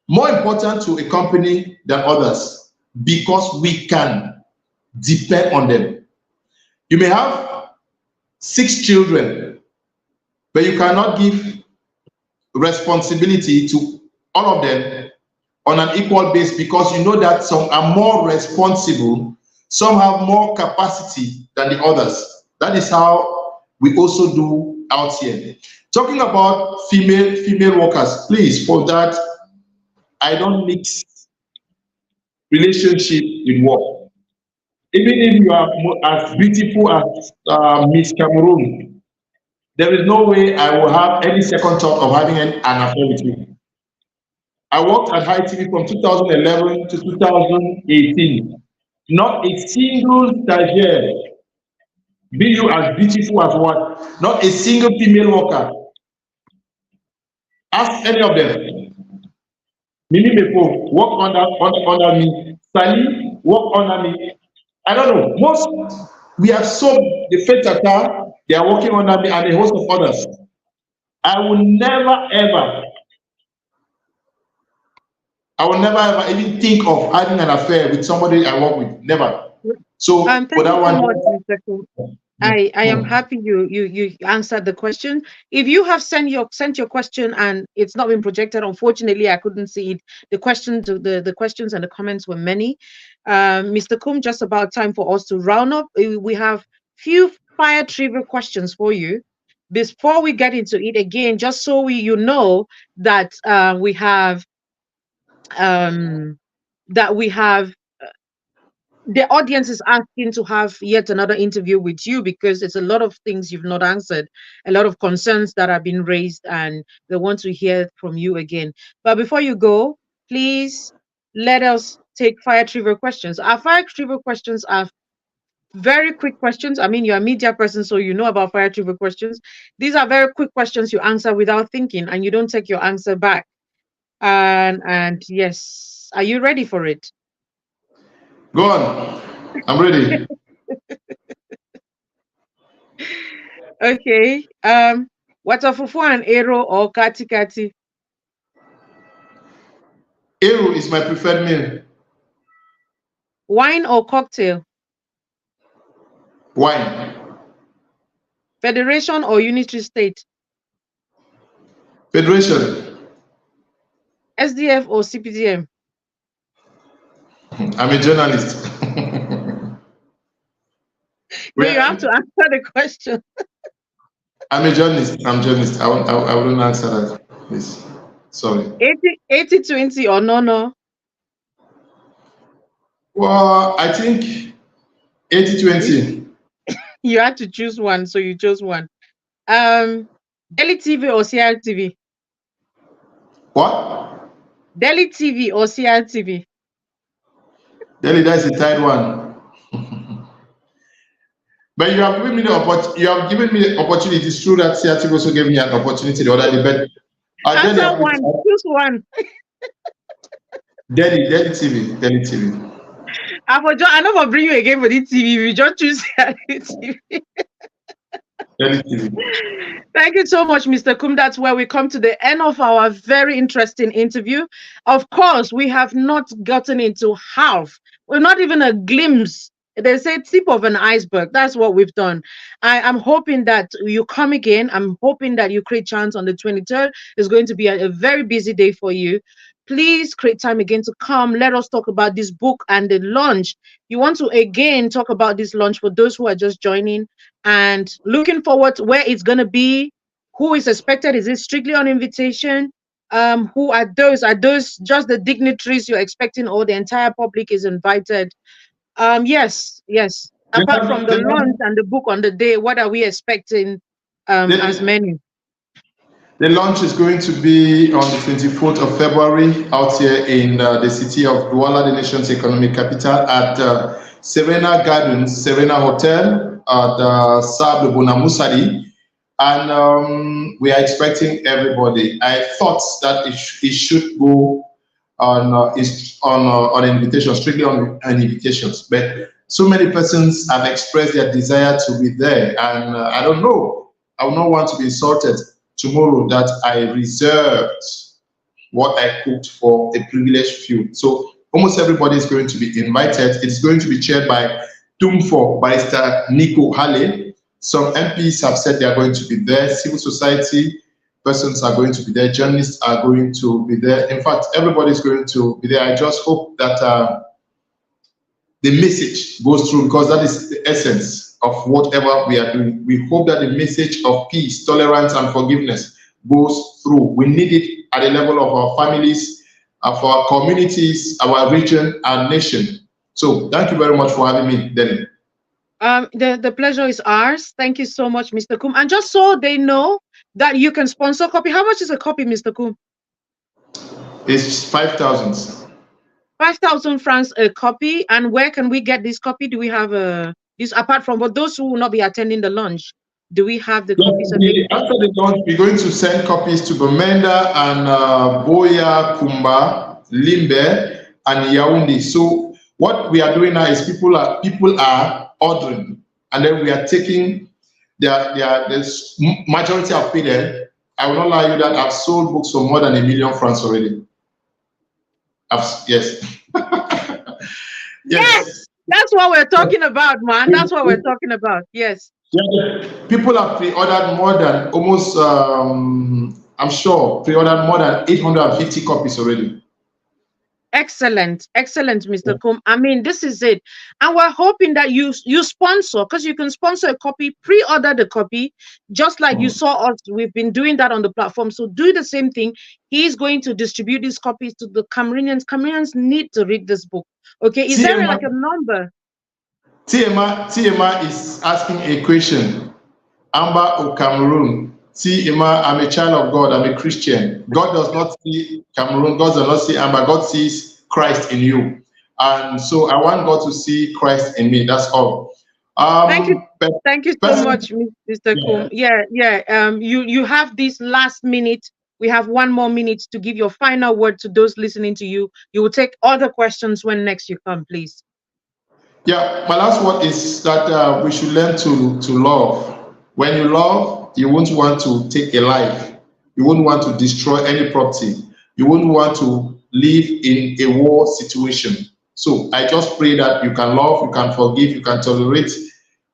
more important to a company than others because we can depend on them. You may have 6 children, but you cannot give responsibility to all of them on an equal basis because you know that some are more responsible, some have more capacity than the others. That is how we also do out here. Talking about female workers, please, for that, I don't mix relationship with work. Even if you are as beautiful as Miss Cameroon, there is no way I will have any second thought of having an affair with you. I worked at High TV from 2011 to 2018. Not a single stagiaire, be you as beautiful as what, not a single female worker. Ask any of them. Mimi Meko, work under me. Sally, work under me. I don't know. Most, we have sold the Fate Tata, they are working under me, and a host of others. I will never ever even think of having an affair with somebody I work with. Never. So Thank for that you one, so much, Mr. KUM. I am happy you answered the question. If you have sent your question and it's not been projected, unfortunately I couldn't see it. The questions and the comments were many. Mr. KUM, just about time for us to round up. We have few fire trivia questions for you. Before we get into it again, just so you know that we have um, the audience is asking to have yet another interview with you because it's a lot of things you've not answered, a lot of concerns that have been raised, and they want to hear from you again. But before you go, please let us take fire trivia questions. Our fire trivia questions are very quick questions. I mean, you're a media person, so you know about fire trivia questions. These are very quick questions you answer without thinking, and you don't take your answer back. And yes, are you ready for it? go on. I'm ready. Okay. Watafufu and Ero or Kati Kati? Eru is my preferred meal. Wine or cocktail? Wine. Federation or unitary state? Federation. SDF or CPDM? I'm a journalist. No, you have to answer the question. I'm a journalist. I'm journalist. I wouldn't answer that, please. Sorry. 80-20 or no? Well, I think 80-20. You had to choose one, so you chose one. Delhi TV or CRTV? What? Delhi TV or CRTV? Delhi, that's a tight one. But you have given me the opportunity. It's true that CRTV also gave me an opportunity the other day. But answer one. Choose one. Delhi TV. I know for bring you again for the TV. We just choose TV. Delhi TV. Thank you so much, Mr. KUM. That's where we come to the end of our very interesting interview. Of course, we have not gotten into half. We're not even a glimpse. They say tip of an iceberg. That's what we've done. I'm hoping that you come again. I'm hoping that you create chance on the 23rd. It's going to be a very busy day for you. Please create time again to come. Let us talk about this book and the launch. You want to again talk about this launch for those who are just joining and looking forward to where it's going to be, who is expected. Is it strictly on invitation? Who are those? Are those just the dignitaries you're expecting, or the entire public is invited? Yes. Apart from the launch and the book on the day, what are we expecting as many? The launch is going to be on the 24th of February out here in the city of Douala, the nation's economic capital, at Serena Gardens, Serena Hotel, the Sab Bonamusadi, and we are expecting everybody. I thought that it should go on is on invitation, strictly on invitations, but so many persons have expressed their desire to be there, and I don't know. I will not want to be insulted tomorrow that I reserved what I cooked for a privileged few. So almost everybody is going to be invited. It's going to be chaired by Tumfor Barrister Nico Hale. Some MPs have said they are going to be there. Civil society persons are going to be there. Journalists are going to be there. In fact, everybody is going to be there. I just hope that the message goes through, because that is the essence of whatever we are doing. We hope that the message of peace, tolerance, and forgiveness goes through. We need it at the level of our families, of our communities, our region, and nation. So thank you very much for having me, Denny. The pleasure is ours. Thank you so much, Mr. KUM. And just so they know that you can sponsor copy, how much is a copy, Mr. KUM? It's 5,000. 5,000 francs a copy. And where can we get this copy? Do we have this, apart from, but those who will not be attending the launch, do we have the copies available? After the launch, we're going to send copies to Bamenda and Boya, Kumba, Limbe, and Yaoundé. So what we are doing now is people are ordering, and then we are taking the majority of people. I will not lie you that I've sold books for more than 1 million francs already. Yes. Yes, that's what we're talking about, man. That's what we're talking about. Yes. Yeah, people have pre-ordered more than almost, I'm sure, pre-ordered more than 850 copies already. Excellent, excellent, Mr. KUM. I mean, this is it, and we're hoping that you sponsor, because you can sponsor a copy, pre-order the copy, just like you saw us. We've been doing that on the platform, so do the same thing. He's going to distribute these copies to the Cameroonians. Cameroonians need to read this book. Okay, is there like a number? TMA is asking a question. Amber of Cameroon. TMA, I'm a child of God. I'm a Christian. God does not see Cameroon. God does not see Amber. God sees Christ in you. And so I want God to see Christ in me. That's all. Thank you. Thank you so much, Mr. KUM. Yeah. You have this last minute. We have 1 more minute to give your final word to those listening to you. You will take other questions when next you come, please. Yeah, my last word is that we should learn to love. When you love, you won't want to take a life. You won't want to destroy any property. You won't want to live in a war situation. So I just pray that you can love, you can forgive, you can tolerate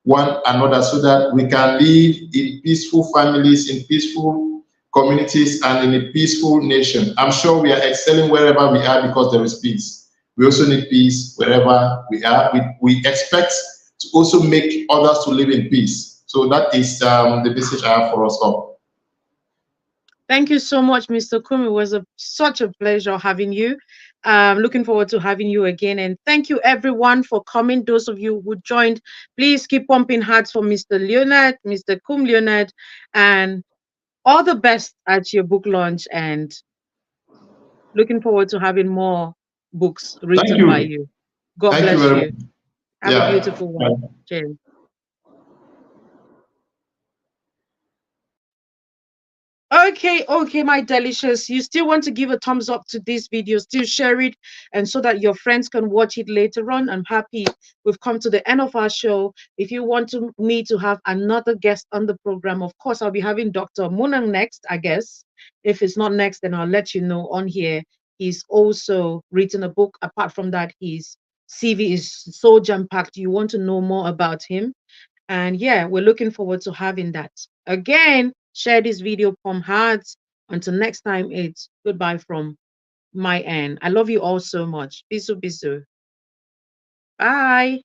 one another, so that we can live in peaceful families, in peaceful communities, and in a peaceful nation. I'm sure we are excelling wherever we are because there is peace. We also need peace wherever we are. We expect to also make others to live in peace. So that is the message I have for us all. Thank you so much, Mr. KUM. It was such a pleasure having you. Looking forward to having you again. And thank you, everyone, for coming. Those of you who joined, please keep pumping hearts for Mr. Leonard, Mr. KUM Leonard, and all the best at your book launch. And looking forward to having more books written by you. God Thank bless you. Very you. much. Have a beautiful one. Cheers. Okay, my delicious. You still want to give a thumbs up to this video, still share it, and so that your friends can watch it later on. I'm happy we've come to the end of our show. If you want me to have another guest on the program, of course, I'll be having Dr. Munang next, I guess. If it's not next, then I'll let you know on here. He's also written a book. Apart from that, his CV is so jam-packed. You want to know more about him. And yeah, we're looking forward to having that. Again, share this video, palm hearts. Until next time, it's goodbye from my end. I love you all so much. Bisu bisu. Bye.